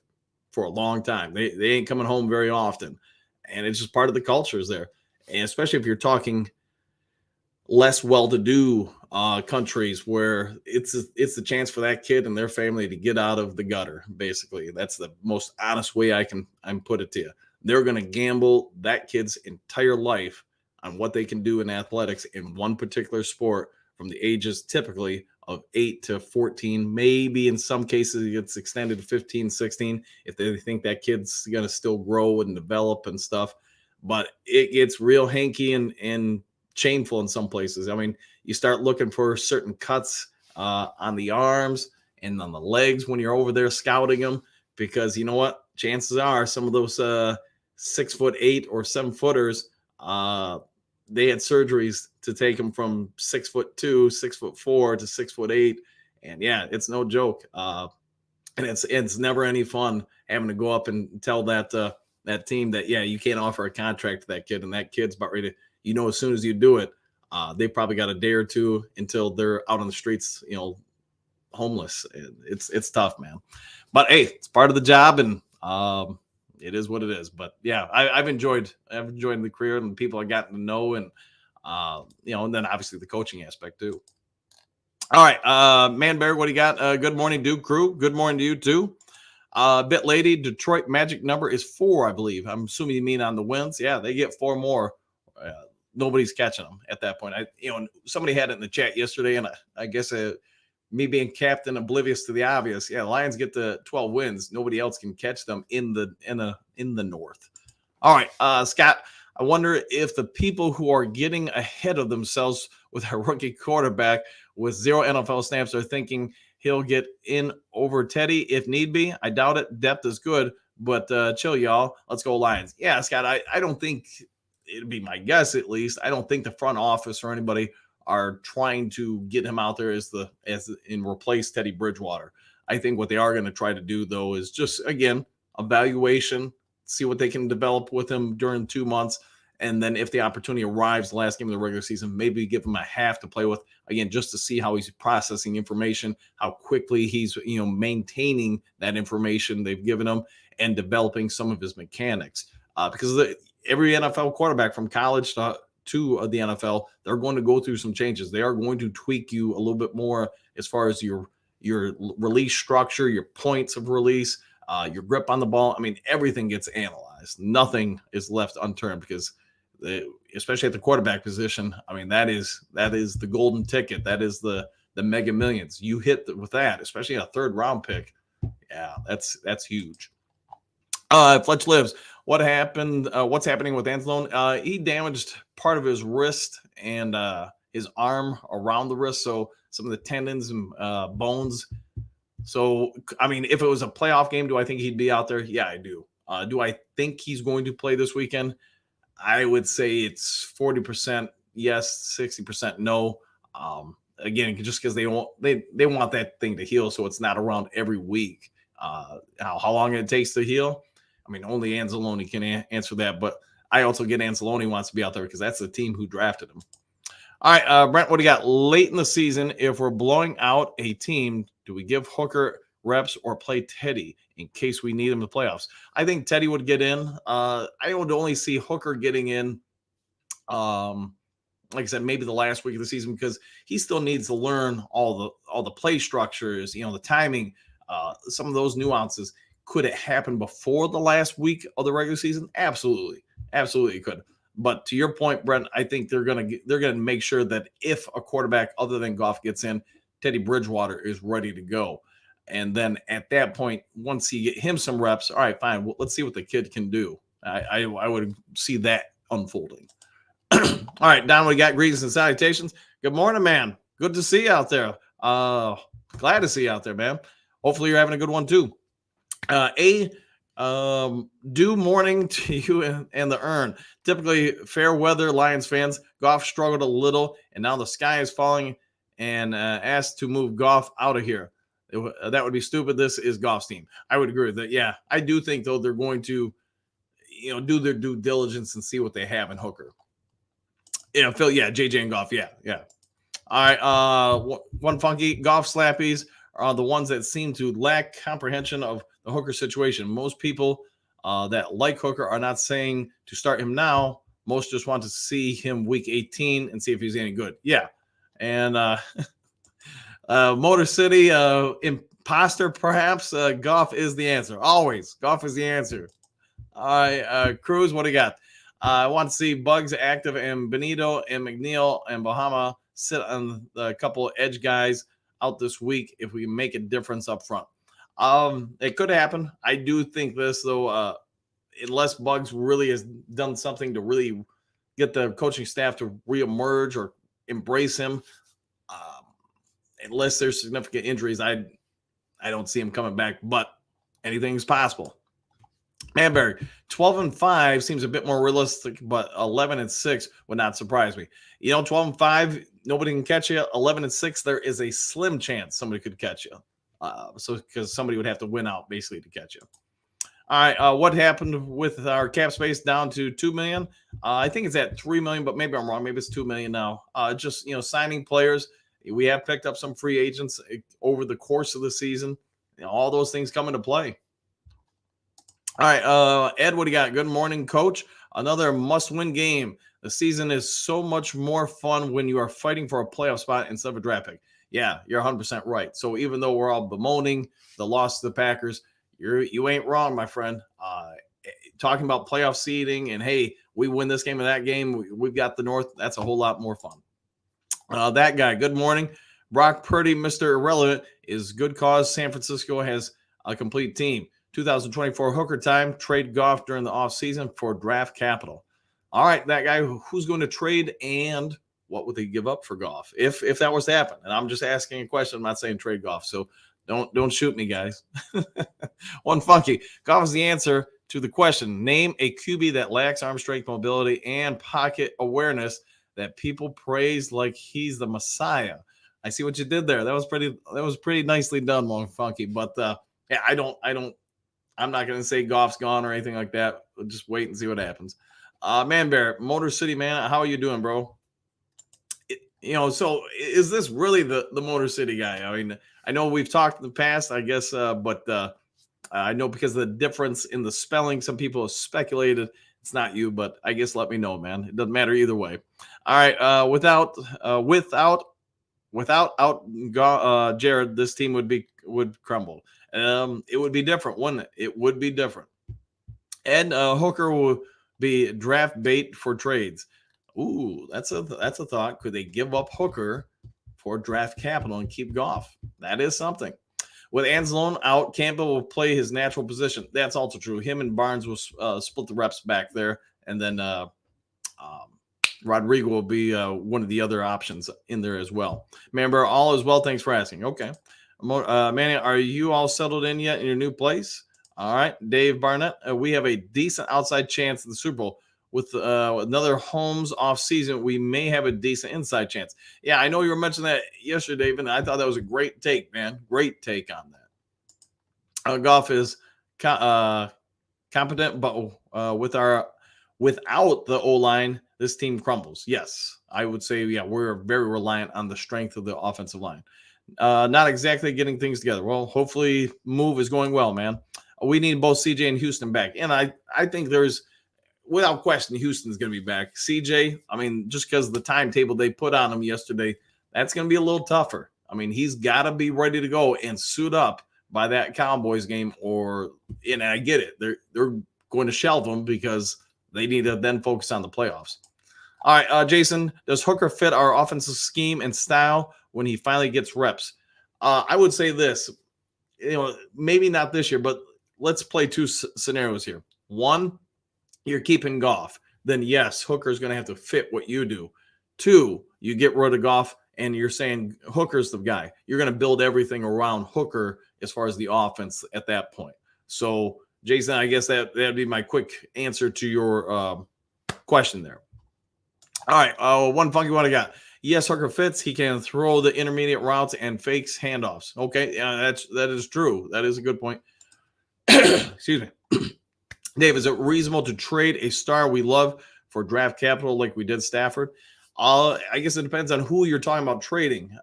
A: for a long time. They ain't coming home very often. And it's just part of the cultures there. And especially if you're talking less well-to-do countries where it's the chance for that kid and their family to get out of the gutter. Basically, that's the most honest way I can put it to you. They're going to gamble that kid's entire life on what they can do in athletics in one particular sport from the ages typically of 8 to 14. Maybe in some cases it gets extended to 15, 16 if they think that kid's going to still grow and develop and stuff. But it gets real hanky and shameful in some places. I mean, you start looking for certain cuts on the arms and on the legs when you're over there scouting them, because you know what? Chances are some of those 6'8" or 7-footers, they had surgeries to take them from 6'2", 6'4" to 6'8", and yeah, it's no joke. And it's never any fun having to go up and tell that team that you can't offer a contract to that kid, and that kid's about ready to, as soon as you do it, they probably got a day or two until they're out on the streets, homeless. It's tough, man. But hey, it's part of the job, and it is what it is. But yeah, I've enjoyed the career and the people I gotten to know, and and then obviously the coaching aspect too. All right, Man Bear, what do you got? Good morning, Duke crew. Good morning to you too. Bit lady, Detroit magic number is 4, I believe. I'm assuming you mean on the wins. Yeah, they get 4 more. Nobody's catching them at that point. Somebody had it in the chat yesterday, and I guess me being captain oblivious to the obvious. Yeah, the Lions get the 12 wins. Nobody else can catch them in the North. All right, Scott. I wonder if the people who are getting ahead of themselves with a rookie quarterback with 0 NFL snaps are thinking he'll get in over Teddy if need be. I doubt it. Depth is good, but chill, y'all. Let's go Lions. Yeah, Scott, I don't think, it'd be my guess at least, I don't think the front office or anybody are trying to get him out there as replace Teddy Bridgewater. I think what they are going to try to do, though, is just, again, evaluation, see what they can develop with him during 2 months. And then if the opportunity arrives, the last game of the regular season, maybe give him a half to play with, again, just to see how he's processing information, how quickly he's, maintaining that information they've given him and developing some of his mechanics. Because every NFL quarterback from college to the NFL, they're going to go through some changes. They are going to tweak you a little bit more as far as your release structure, your points of release, your grip on the ball. I mean, everything gets analyzed. Nothing is left unturned because especially at the quarterback position, I mean, that is the golden ticket. That is the mega millions. You hit with that, especially a 3rd round pick. Yeah, that's huge. Fletch lives. What happened? What's happening with Anzalone? He damaged part of his wrist and his arm around the wrist, so some of the tendons and bones. So, I mean, if it was a playoff game, do I think he'd be out there? Yeah, I do. Do I think he's going to play this weekend? I would say it's 40% yes, 60% no. Again, just because they want that thing to heal, so it's not around every week. How long it takes to heal? I mean, only Anzalone can answer that, but I also get Anzalone wants to be out there because that's the team who drafted him. All right, Brent, what do you got? Late in the season, if we're blowing out a team, do we give Hooker reps or play Teddy in case we need him in the playoffs? I think Teddy would get in. I would only see Hooker getting in, like I said, maybe the last week of the season, because he still needs to learn all the play structures, the timing, some of those nuances. Could it happen before the last week of the regular season? Absolutely it could. But to your point, Brent, I think they're gonna make sure that if a quarterback other than Goff gets in, Teddy Bridgewater is ready to go. And then at that point, once you get him some reps, all right, fine. Well, let's see what the kid can do. I would see that unfolding. All right, Don, we got greetings and salutations. Good morning, man. Good to see you out there. Glad to see you out there, man. Hopefully you're having a good one too. Due morning to you and the urn. Typically fair weather Lions fans. Goff struggled a little, and now the sky is falling and asked to move Goff out of here. That would be stupid. This is Goff's team. I would agree with that. Yeah, I do think though they're going to, do their due diligence and see what they have in Hooker. Yeah, Phil. Yeah, JJ and Goff. Yeah, yeah. All right. One funky Goff slappies are the ones that seem to lack comprehension of the Hooker situation. Most people that like Hooker are not saying to start him now. Most just want to see him week 18 and see if he's any good. Yeah. And Motor City imposter, perhaps. Goff is the answer. Always. Goff is the answer. All right. Cruz, what do you got? I want to see Bugs active and Benito and McNeil and Bahama sit on the couple edge guys out this week if we make a difference up front. It could happen. I do think this, though, unless Bugs really has done something to really get the coaching staff to reemerge or embrace him, unless there's significant injuries, I don't see him coming back, but anything's possible. Manberg, 12-5 seems a bit more realistic, but 11-6 would not surprise me. 12-5, nobody can catch you. 11-6, there is a slim chance somebody could catch you. So because somebody would have to win out basically to catch you. All right, what happened with our cap space down to $2 million? I think it's at $3 million, but maybe I'm wrong. Maybe it's $2 million now. Just signing players. We have picked up some free agents over the course of the season. All those things come into play. All right, Ed, what do you got? Good morning, Coach. Another must-win game. The season is so much more fun when you are fighting for a playoff spot instead of a draft pick. Yeah, you're 100% right. So even though we're all bemoaning the loss to the Packers, you ain't wrong, my friend. Talking about playoff seeding and, hey, we win this game and that game, we've got the North. That's a whole lot more fun. That guy, good morning. Brock Purdy, Mr. Irrelevant, is good cause. San Francisco has a complete team. 2024 Hooker time, trade Goff during the offseason for draft capital. All right, that guy, who's going to trade and what would they give up for Goff if that was to happen? And I'm just asking a question. I'm not saying trade Goff, so don't shoot me, guys. One funky. Goff is the answer to the question. Name a QB that lacks arm strength, mobility, and pocket awareness that people praise like he's the Messiah. I see what you did there. That was pretty nicely done, One Funky. But yeah, I'm not going to say Goff's gone or anything like that. We'll just wait and see what happens. Man Bear, Motor City, man, how are you doing, bro? So is this really the Motor City guy? I mean, I know we've talked in the past, I guess, but I know because of the difference in the spelling, some people have speculated it's not you, but I guess let me know, man. It doesn't matter either way. All right, without Jared, this team would crumble. It would be different, wouldn't it? It would be different. And Hooker will be draft bait for trades. Ooh, that's a thought. Could they give up Hooker for draft capital and keep Goff? That is something. With Anzalone out, Campbell will play his natural position. That's also true. Him and Barnes will split the reps back there, and then Rodrigo will be one of the other options in there as well. Remember, all is well. Thanks for asking. Okay. Manny, are you all settled in yet in your new place? All right. Dave Barnett, we have a decent outside chance in the Super Bowl. With another Holmes off season, we may have a decent inside chance. Yeah, I know you were mentioning that yesterday, David. I thought that was a great take, man. Great take on that. Goff is competent, but without the O-line, this team crumbles. Yes, I would say, yeah, we're very reliant on the strength of the offensive line. Not exactly getting things together. Well, hopefully move is going well, man. We need both CJ and Houston back. And I think there's, without question, Houston's going to be back. CJ, I mean, just because of the timetable they put on him yesterday, that's going to be a little tougher. I mean, he's got to be ready to go and suit up by that Cowboys game, and I get it. They're going to shelve him because they need to then focus on the playoffs. All right, Jason, does Hooker fit our offensive scheme and style when he finally gets reps? I would say this, maybe not this year, but let's play two scenarios here. One, you're keeping Goff, then yes, Hooker's going to have to fit what you do. Two, you get rid of Goff and you're saying Hooker's the guy. You're going to build everything around Hooker as far as the offense at that point. So Jason, I guess that'd be my quick answer to your question there. All right, one funky one I got. Yes, Hooker fits. He can throw the intermediate routes and fakes handoffs. Okay, yeah, that is true. That is a good point. Excuse me. Dave, is it reasonable to trade a star we love for draft capital like we did Stafford? I guess it depends on who you're talking about trading.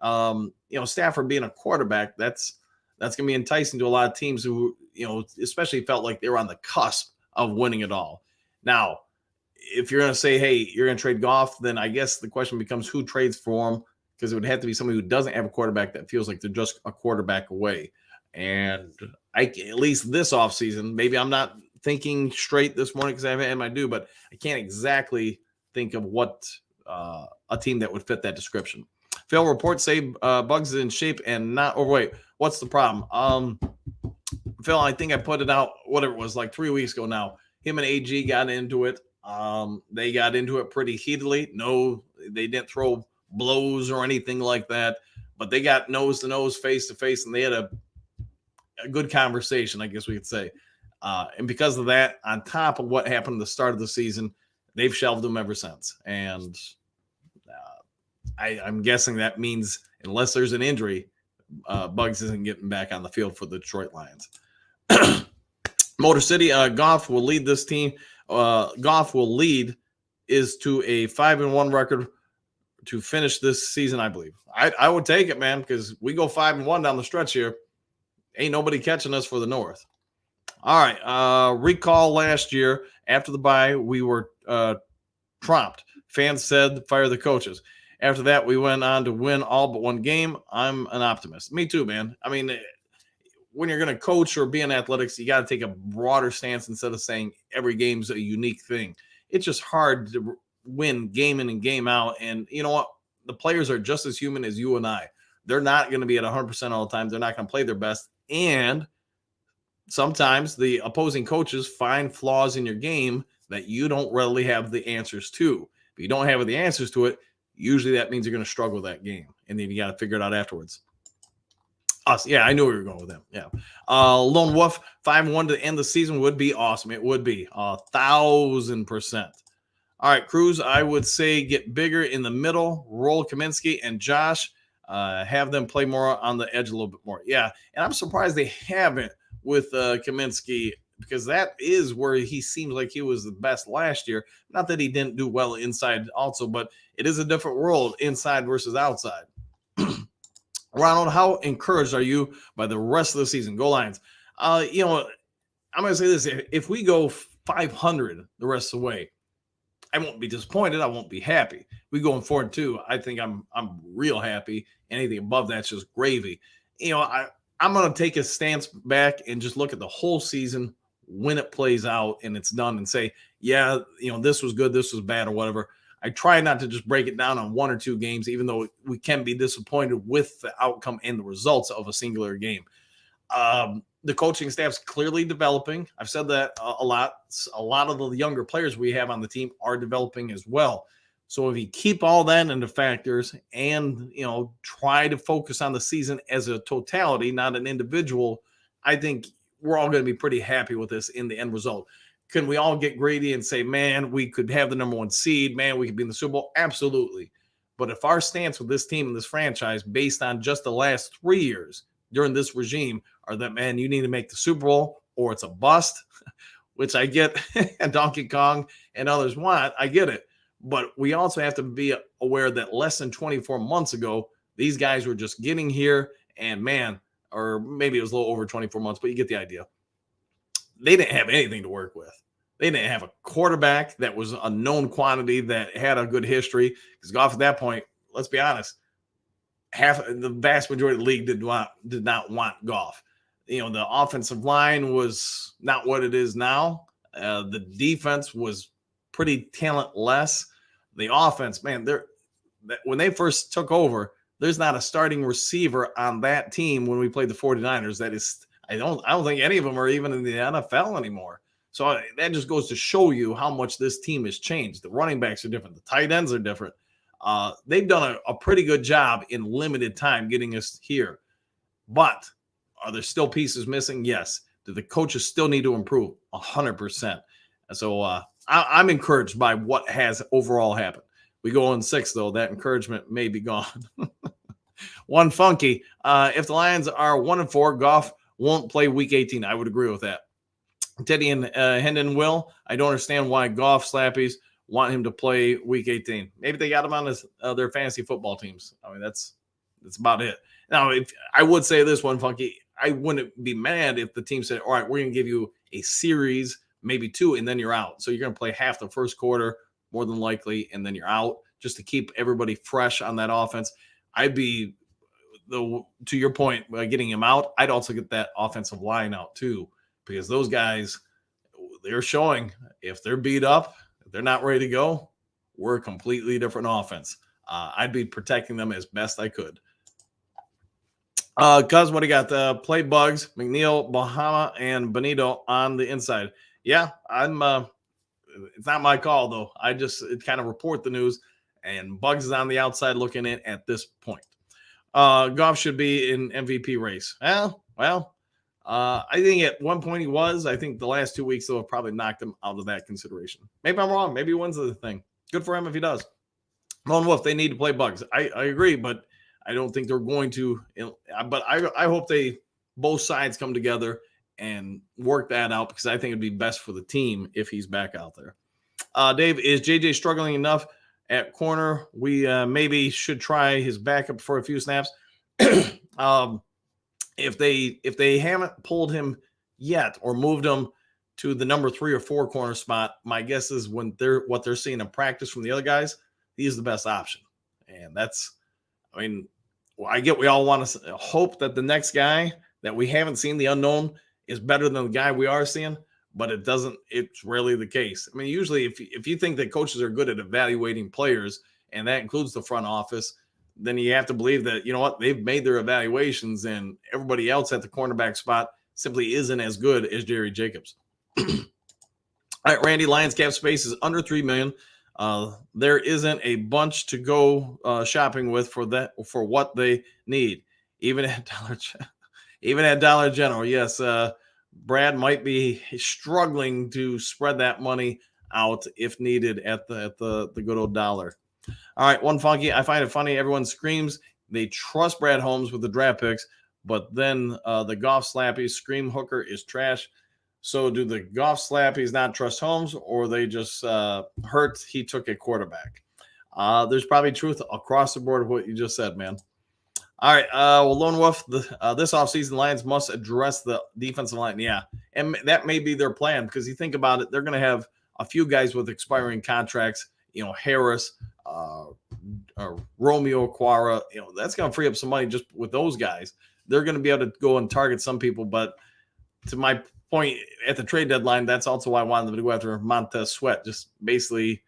A: Stafford being a quarterback, that's going to be enticing to a lot of teams who, especially felt like they were on the cusp of winning it all. Now, if you're going to say, hey, you're going to trade Goff, then I guess the question becomes who trades for him, because it would have to be somebody who doesn't have a quarterback that feels like they're just a quarterback away. And at least this offseason, maybe I'm not thinking straight this morning because I haven't had my due, but I can't exactly think of what a team that would fit that description. Phil, reports say Bugs is in shape and not overweight. What's the problem? Phil, I think I put it out, whatever it was, like 3 weeks ago now. Him and AG got into it. They got into it pretty heatedly. No, they didn't throw blows or anything like that, but they got nose to nose, face to face, and they had a good conversation, I guess we could say. And because of that, on top of what happened at the start of the season, they've shelved him ever since. And I'm guessing that means unless there's an injury, Bugs isn't getting back on the field for the Detroit Lions. Motor City, Goff will lead this team. Goff will lead is to a 5-1 record to finish this season, I believe. I would take it, man, because we go 5-1 down the stretch here. Ain't nobody catching us for the North. All right. Recall last year after the bye, we were tromped. Fans said fire the coaches. After that, we went on to win all but one game. I'm an optimist. Me too, man. I mean, when you're going to coach or be in athletics, you got to take a broader stance instead of saying every game's a unique thing. It's just hard to win game in and game out. And you know what? The players are just as human as you and I. They're not going to be at 100% all the time. They're not going to play their best. And sometimes the opposing coaches find flaws in your game that you don't readily have the answers to. If you don't have the answers to it, usually that means you're going to struggle that game. And then you got to figure it out afterwards. Yeah, I knew we were going with them. Yeah. Lone Wolf, 5-1 to end the season would be awesome. It would be 1,000%. All right, Cruz, I would say get bigger in the middle, roll Kaminsky and Josh, have them play more on the edge a little bit more. Yeah, and I'm surprised they haven't with Kaminsky, because that is where he seems like he was the best last year. Not that he didn't do well inside also, but it is a different world inside versus outside. Ronald, how encouraged are you by the rest of the season? Go Lions. I'm going to say this. If we go 500 the rest of the way, I won't be disappointed. I won't be happy. We going 4-2. I think I'm real happy. Anything above that's just gravy. I'm going to take a stance back and just look at the whole season when it plays out and it's done and say, yeah, this was good, this was bad, or whatever. I try not to just break it down on 1 or 2 games, even though we can be disappointed with the outcome and the results of a singular game. The coaching staff's clearly developing. I've said that a lot. A lot of the younger players we have on the team are developing as well. So if you keep all that into factors and, try to focus on the season as a totality, not an individual, I think we're all going to be pretty happy with this in the end result. Can we all get greedy and say, man, we could have the number 1 seed, man, we could be in the Super Bowl? Absolutely. But if our stance with this team and this franchise based on just the last 3 years during this regime are that, man, you need to make the Super Bowl or it's a bust, which I get and Donkey Kong and others want, I get it. But we also have to be aware that less than 24 months ago, these guys were just getting here and, man, or maybe it was a little over 24 months, but you get the idea. They didn't have anything to work with. They didn't have a quarterback that was a known quantity that had a good history. Because Goff at that point, let's be honest, the vast majority of the league did not want Goff. The offensive line was not what it is now. The defense was pretty talentless. The offense, man, when they first took over, there's not a starting receiver on that team when we played the 49ers. That is, I don't think any of them are even in the NFL anymore. So that just goes to show you how much this team has changed. The running backs are different. The tight ends are different. They've done a pretty good job in limited time getting us here. But are there still pieces missing? Yes. Do the coaches still need to improve? 100%. And so I'm encouraged by what has overall happened. We go in 6, though. That encouragement may be gone. One funky. If the Lions are 1-4, Goff won't play Week 18. I would agree with that. Teddy and Hendon will. I don't understand why Goff slappies want him to play Week 18. Maybe they got him on their fantasy football teams. I mean, that's about it. Now, if I would say this one, funky, I wouldn't be mad if the team said, all right, we're going to give you a series, maybe 2, and then you're out. So you're going to play half the first quarter, more than likely, and then you're out, just to keep everybody fresh on that offense. I'd be, to your point, getting him out, I'd also get that offensive line out too, because those guys, they're showing if they're beat up, if they're not ready to go, we're a completely different offense. I'd be protecting them as best I could. Cuz, what do you got? Play Bugs, McNeil, Bahama, and Benito on the inside. Yeah, I'm. It's not my call though. I just kind of report the news, and Bugs is on the outside looking in at this point. Goff should be in MVP race. Well, I think at one point he was. I think the last 2 weeks though have probably knocked him out of that consideration. Maybe I'm wrong. Maybe he wins the thing. Good for him if he does. Lone Wolf, they need to play Bugs. I agree, but I don't think they're going to. But I hope both sides come together and work that out, because I think it'd be best for the team if he's back out there. Dave, is JJ struggling enough at corner? We maybe should try his backup for a few snaps. If they haven't pulled him yet or moved him to the number 3 or 4 corner spot, my guess is what they're seeing in practice from the other guys, he's the best option. And that's, I mean, I get we all want to hope that the next guy that we haven't seen, the unknown, is better than the guy we are seeing, but it's rarely the case. I mean, usually if you think that coaches are good at evaluating players, and that includes the front office, then you have to believe that, you know what, they've made their evaluations and everybody else at the cornerback spot simply isn't as good as Jerry Jacobs. All right, Randy, Lions cap space is under $3 million. There isn't a bunch to go shopping with for what they need, even at Dollar General. Yes, Brad might be struggling to spread that money out if needed at the good old dollar. All right, one funky. I find it funny. Everyone screams they trust Brad Holmes with the draft picks, but then the Goff slappies scream Hooker is trash. So do the Goff slappies not trust Holmes, or they just hurt he took a quarterback? There's probably truth across the board of what you just said, man. All right, Lone Wolf, this offseason, Lions must address the defensive line. Yeah, and that may be their plan, because you think about it, they're going to have a few guys with expiring contracts, Harris, Romeo Quara, that's going to free up some money just with those guys. They're going to be able to go and target some people, but to my point at the trade deadline, that's also why I wanted them to go after Montez Sweat, just basically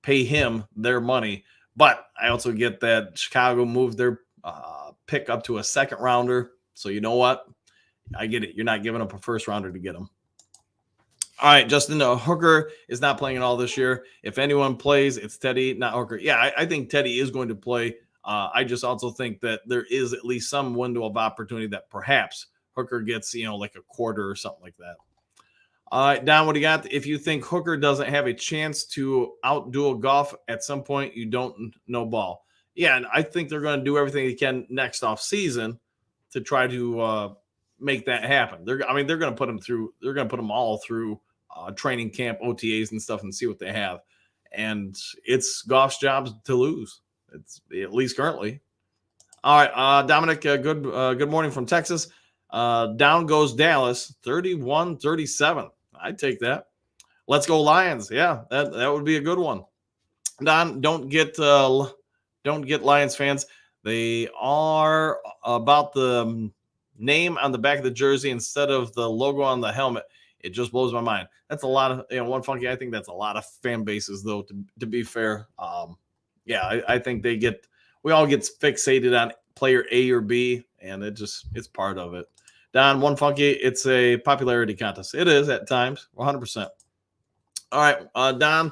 A: pay him their money. But I also get that Chicago moved their pick up to a second rounder. So you know what? I get it. You're not giving up a first rounder to get him. All right, Justin, Hooker is not playing at all this year. If anyone plays, it's Teddy, not Hooker. Yeah, I think Teddy is going to play. I just also think that there is at least some window of opportunity that perhaps Hooker gets, like a quarter or something like that. All right, Don, what do you got? If you think Hooker doesn't have a chance to outduel Goff at some point, you don't know ball. Yeah, and I think they're going to do everything they can next off season to try to make that happen. They're going to put them through. They're going to put them all through training camp, OTAs, and stuff, and see what they have. And it's Goff's job to lose. It's at least currently. All right, Dominic. Good morning from Texas. Down goes Dallas, 31-37. I'd take that. Let's go Lions. Yeah, that would be a good one. Don, don't get Lions fans. They are about the name on the back of the jersey instead of the logo on the helmet. It just blows my mind. That's a lot of, one funky. I think that's a lot of fan bases, though, to be fair. I think we all get fixated on player A or B, and it's part of it. Don, one funky, it's a popularity contest. It is at times, 100%. All right, Don,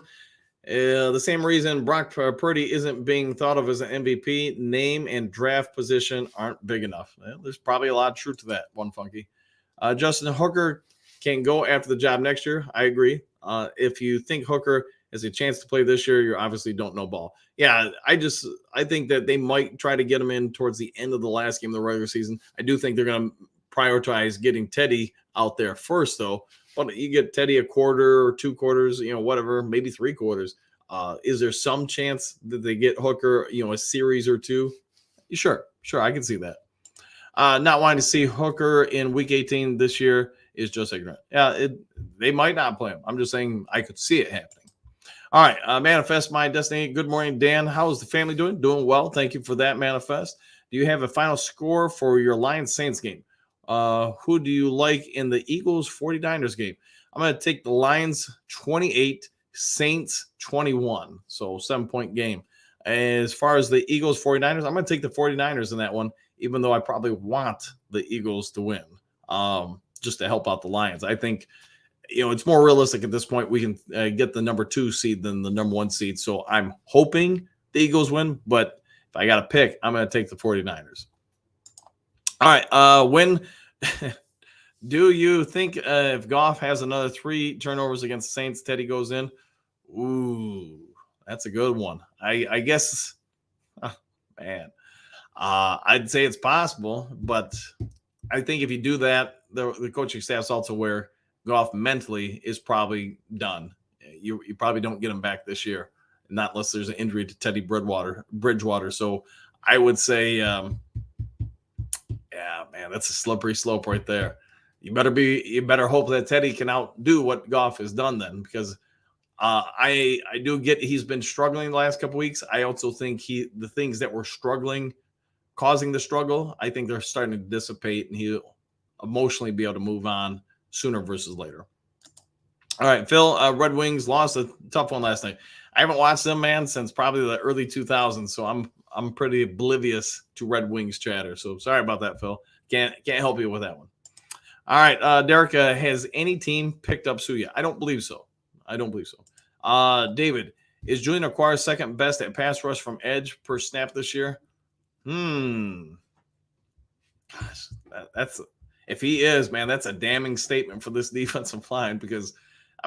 A: the same reason Brock Purdy isn't being thought of as an MVP, name and draft position aren't big enough. Well, there's probably a lot of truth to that, one funky. Justin Hooker can go after the job next year. I agree. If you think Hooker has a chance to play this year, you obviously don't know ball. Yeah, I think that they might try to get him in towards the end of the last game of the regular season. I do think they're going to prioritize getting Teddy out there first, though. But you get Teddy a quarter or 2 quarters, whatever, maybe 3 quarters. Is there some chance that they get Hooker, a series or two? Sure, I can see that. Not wanting to see Hooker in Week 18 this year is just ignorant. Yeah, they might not play him. I'm just saying I could see it happening. All right, Manifest My Destiny. Good morning, Dan. How is the family doing? Doing well. Thank you for that, Manifest. Do you have a final score for your Lions-Saints game? Who do you like in the Eagles 49ers game? I'm going to take the Lions 28, Saints 21. So 7-point game. As far as the Eagles 49ers, I'm going to take the 49ers in that one, even though I probably want the Eagles to win, just to help out the Lions. I think, it's more realistic at this point. We can get the number 2 seed than the number 1 seed. So I'm hoping the Eagles win, but if I got to pick, I'm going to take the 49ers. All right. When do you think if Goff has another 3 turnovers against the Saints, Teddy goes in? Ooh, that's a good one. I guess, man, I'd say it's possible, but I think if you do that, the coaching staff's also where Goff mentally is probably done. You probably don't get him back this year, not unless there's an injury to Teddy Bridgewater. So I would say, yeah, man, that's a slippery slope right there. You better hope that Teddy can outdo what Goff has done then, because I do get he's been struggling the last couple weeks. I also think the things that were causing the struggle, I think they're starting to dissipate, and he'll emotionally be able to move on sooner versus later. All right, Phil, Red Wings lost a tough one last night. I haven't watched them, man, since probably the early 2000s, so I'm pretty oblivious to Red Wings chatter. So sorry about that, Phil. Can't help you with that one. All right, Derek, has any team picked up Suya? I don't believe so. David, is Julian Okwara second best at pass rush from edge per snap this year? Gosh, that's if he is, man, that's a damning statement for this defensive line, because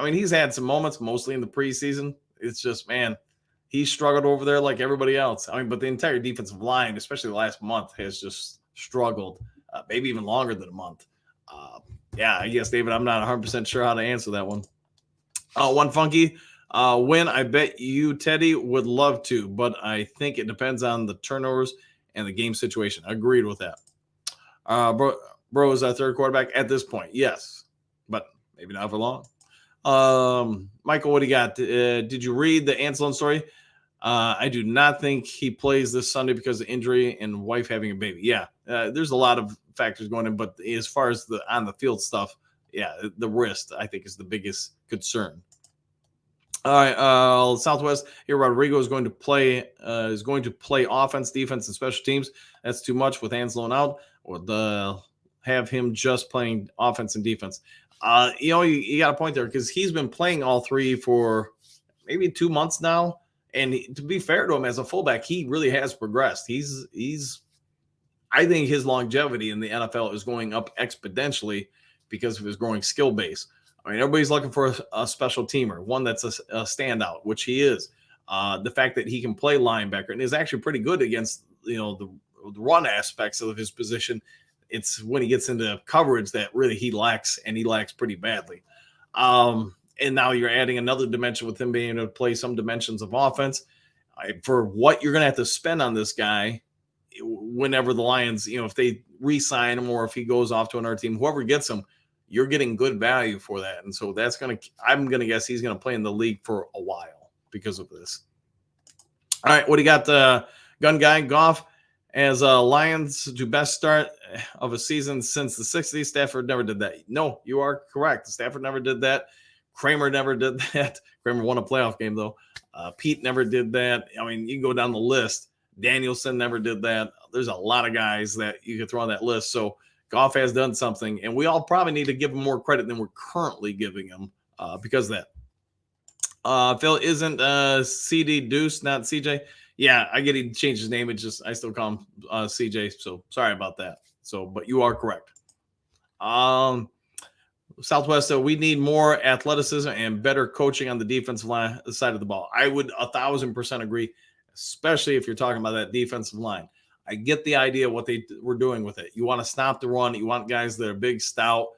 A: he's had some moments, mostly in the preseason. It's just, man, he struggled over there like everybody else. But the entire defensive line, especially the last month, has just struggled, maybe even longer than a month. Yeah, I guess, David, I'm not 100% sure how to answer that one. One funky. When I bet you Teddy would love to, but I think it depends on the turnovers and the game situation. Agreed with that. Bro is our third quarterback at this point. Yes, but maybe not for long. Michael, what do you got? Did you read the Anselon story? I do not think he plays this Sunday because of injury and wife having a baby. Yeah, there's a lot of factors going in, but as far as the on the field stuff, yeah, the wrist I think is the biggest concern. All right, Southwest here. Rodrigo is going to play offense, defense, and special teams. That's too much with Anselon out, or have him just playing offense and defense. You got a point there, because he's been playing all 3 for maybe 2 months now. And to be fair to him, as a fullback, he really has progressed. I think his longevity in the NFL is going up exponentially because of his growing skill base. Everybody's looking for a special teamer, one that's a standout, which he is. The fact that he can play linebacker and is actually pretty good against, the run aspects of his position. It's when he gets into coverage that really he lacks, and he lacks pretty badly. And now you're adding another dimension with him being able to play some dimensions of offense. For what you're going to have to spend on this guy, whenever the Lions, if they re-sign him or if he goes off to another team, whoever gets him, you're getting good value for that. And so I'm going to guess he's going to play in the league for a while because of this. All right, what do you got, gun guy? Goff as Lions to best start of a season since the 60s. Stafford never did that. No, you are correct. Stafford never did that. Kramer never did that. Kramer won a playoff game, though. Pete never did that. You can go down the list. Danielson never did that. There's a lot of guys that you could throw on that list. So Goff has done something, and we all probably need to give him more credit than we're currently giving him because of that. Phil, isn't CD Deuce, not CJ? Yeah, I get he changed his name. I still call him CJ. So sorry about that. But you are correct. Southwest, we need more athleticism and better coaching on the defensive line side of the ball. I would 1,000% agree, especially if you're talking about that defensive line. I get the idea of what they were doing with it. You want to stop the run. You want guys that are big, stout,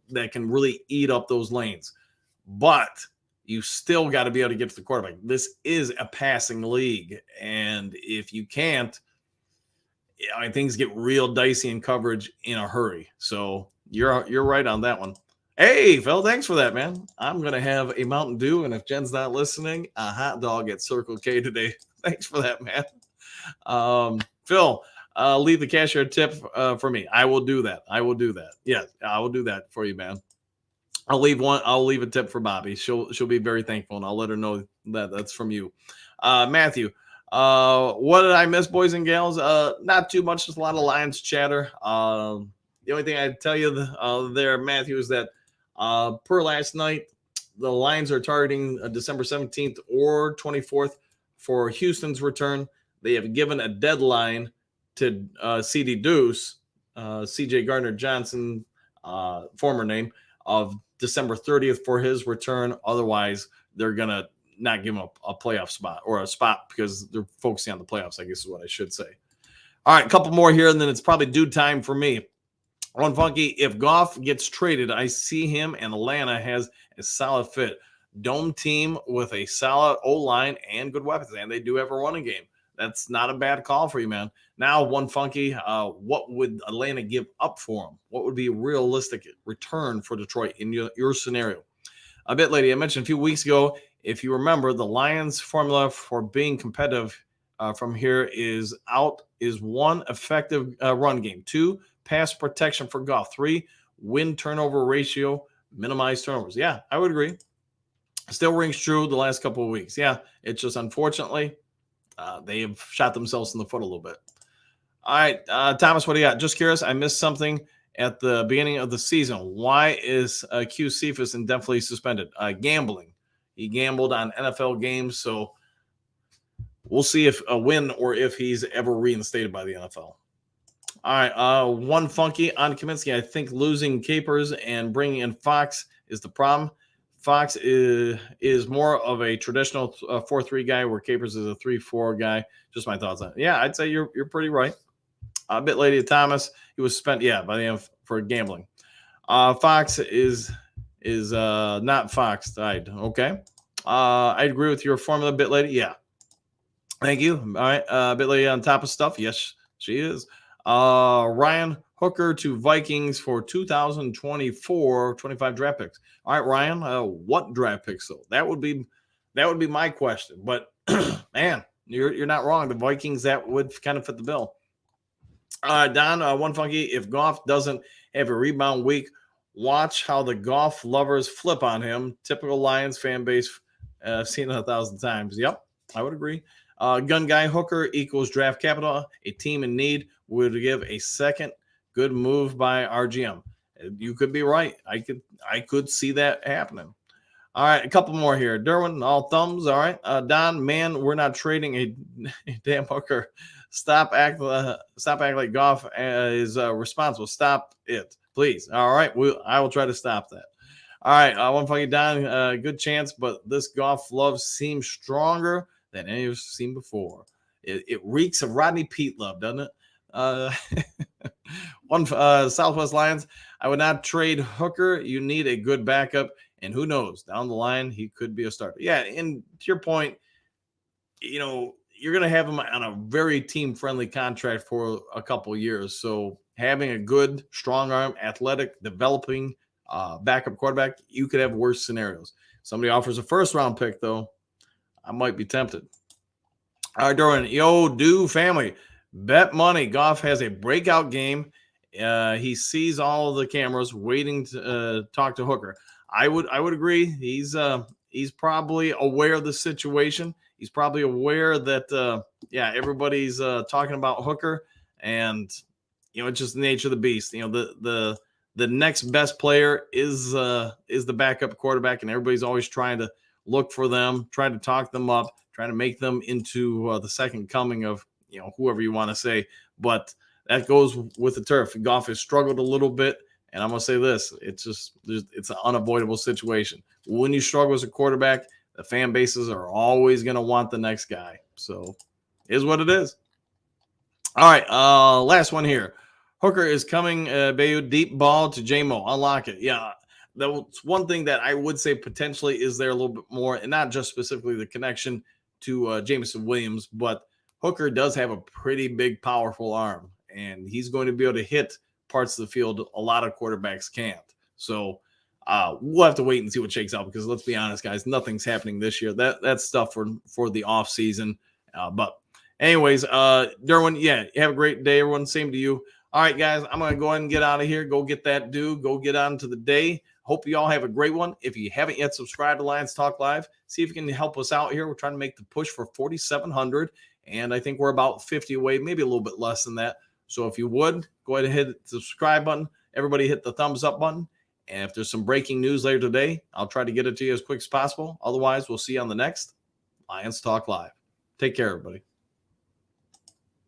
A: that can really eat up those lanes. But you still got to be able to get to the quarterback. This is a passing league. And if you can't, things get real dicey in coverage in a hurry. So you're right on that one. Hey, Phil, thanks for that, man. I'm going to have a Mountain Dew, and if Jen's not listening, a hot dog at Circle K today. Thanks for that, man. Phil, leave the cashier tip for me. I will do that. Yeah, I will do that for you, man. I'll leave a tip for Bobby. She'll be very thankful, and I'll let her know that that's from you. Matthew, what did I miss, boys and gals? Not too much, just a lot of Lions chatter. The only thing I'd tell you there, Matthew, is that per last night, the Lions are targeting December 17th or 24th for Houston's return. They have given a deadline to CD Deuce, CJ Gardner-Johnson, former name, of December 30th for his return. Otherwise, they're going to not give him a playoff spot or a spot because they're focusing on the playoffs, I guess is what I should say. All right, a couple more here, and then it's probably due time for me. One funky, if Goff gets traded, I see him and Atlanta has a solid fit. Dome team with a solid O-line and good weapons, and they do have a running game. That's not a bad call for you, man. Now, one funky, what would Atlanta give up for him? What would be a realistic return for Detroit in your scenario? A bit lady, I mentioned a few weeks ago, if you remember, the Lions' formula for being competitive from here is one, effective run game, 2, pass protection for Goff, 3, win turnover ratio, minimize turnovers. Yeah, I would agree. Still rings true the last couple of weeks. Yeah, it's just unfortunately they have shot themselves in the foot a little bit. All right, Thomas, what do you got? Just curious, I missed something at the beginning of the season. Why is Q Cephas indefinitely suspended? Gambling. He gambled on NFL games, so we'll see if a win or if he's ever reinstated by the NFL. All right, one funky on Kaminsky. I think losing Capers and bringing in Fox is the problem. Fox is more of a traditional 4-3 guy, where Capers is a 3-4 guy. Just my thoughts on it. Yeah, I'd say you're pretty right. A bit lady Thomas, he was spent by the end for gambling. Fox is not Fox died. Okay, I agree with your formula, bit lady. Yeah, thank you. All right, bit lady on top of stuff. Yes, she is. Ryan Hooker to Vikings for 2024 25 draft picks. All right, Ryan, what draft picks though? That would be my question. But man, you're not wrong. The Vikings, that would kind of fit the bill. Don, one funky, if Goff doesn't have a rebound week, watch how the Goff lovers flip on him. Typical Lions fan base, seen it 1,000 times. Yep, I would agree. Gun guy Hooker equals draft capital. A team in need would give a second good move by RGM. You could be right. I could see that happening. All right, a couple more here. Derwin, all thumbs. All right, Don, man, we're not trading a damn Hooker. Stop acting like Goff is responsible. Stop it, please. All right, I will try to stop that. All right, one funky Don, good chance, but this Goff love seems stronger than any of seen before. It reeks of Rodney Pete love, doesn't it? One Southwest Lions, I would not trade Hooker. You need a good backup, and who knows, down the line he could be a starter. Yeah, and to your point, you're going to have him on a very team-friendly contract for a couple years. So having a good, strong arm, athletic, developing backup quarterback, you could have worse scenarios. Somebody offers a first-round pick, though, I might be tempted. All right, Doran, do family. Bet money. Goff has a breakout game. He sees all of the cameras waiting to talk to Hooker. I would agree. He's probably aware of the situation. He's probably aware that everybody's talking about Hooker, and it's just the nature of the beast. The next best player is the backup quarterback, and everybody's always trying to look for them, trying to talk them up, trying to make them into the second coming of whoever you want to say. But that goes with the turf. Goff has struggled a little bit, And I'm going to say this, it's an unavoidable situation. When you struggle as a quarterback, the fan bases are always going to want the next guy. So it is what it is. All right, last one here. Hooker is coming, Bayou, deep ball to J-Mo. Unlock it. Yeah, that's one thing that I would say potentially is there a little bit more, and not just specifically the connection to Jameson Williams, but Hooker does have a pretty big, powerful arm, and he's going to be able to hit parts of the field a lot of quarterbacks can't. So we'll have to wait and see what shakes out, because let's be honest, guys, nothing's happening this year. That's stuff for the off season. But anyways, Derwin, yeah, have a great day, everyone. Same to you. All right, guys, I'm going to go ahead and get out of here. Go get that due. Go get on to the day. Hope you all have a great one. If you haven't yet subscribed to Lions Talk Live, see if you can help us out here. We're trying to make the push for 4,700, and I think we're about 50 away, maybe a little bit less than that. So if you would, go ahead and hit the subscribe button. Everybody hit the thumbs up button. And if there's some breaking news later today, I'll try to get it to you as quick as possible. Otherwise, we'll see you on the next Lions Talk Live. Take care, everybody.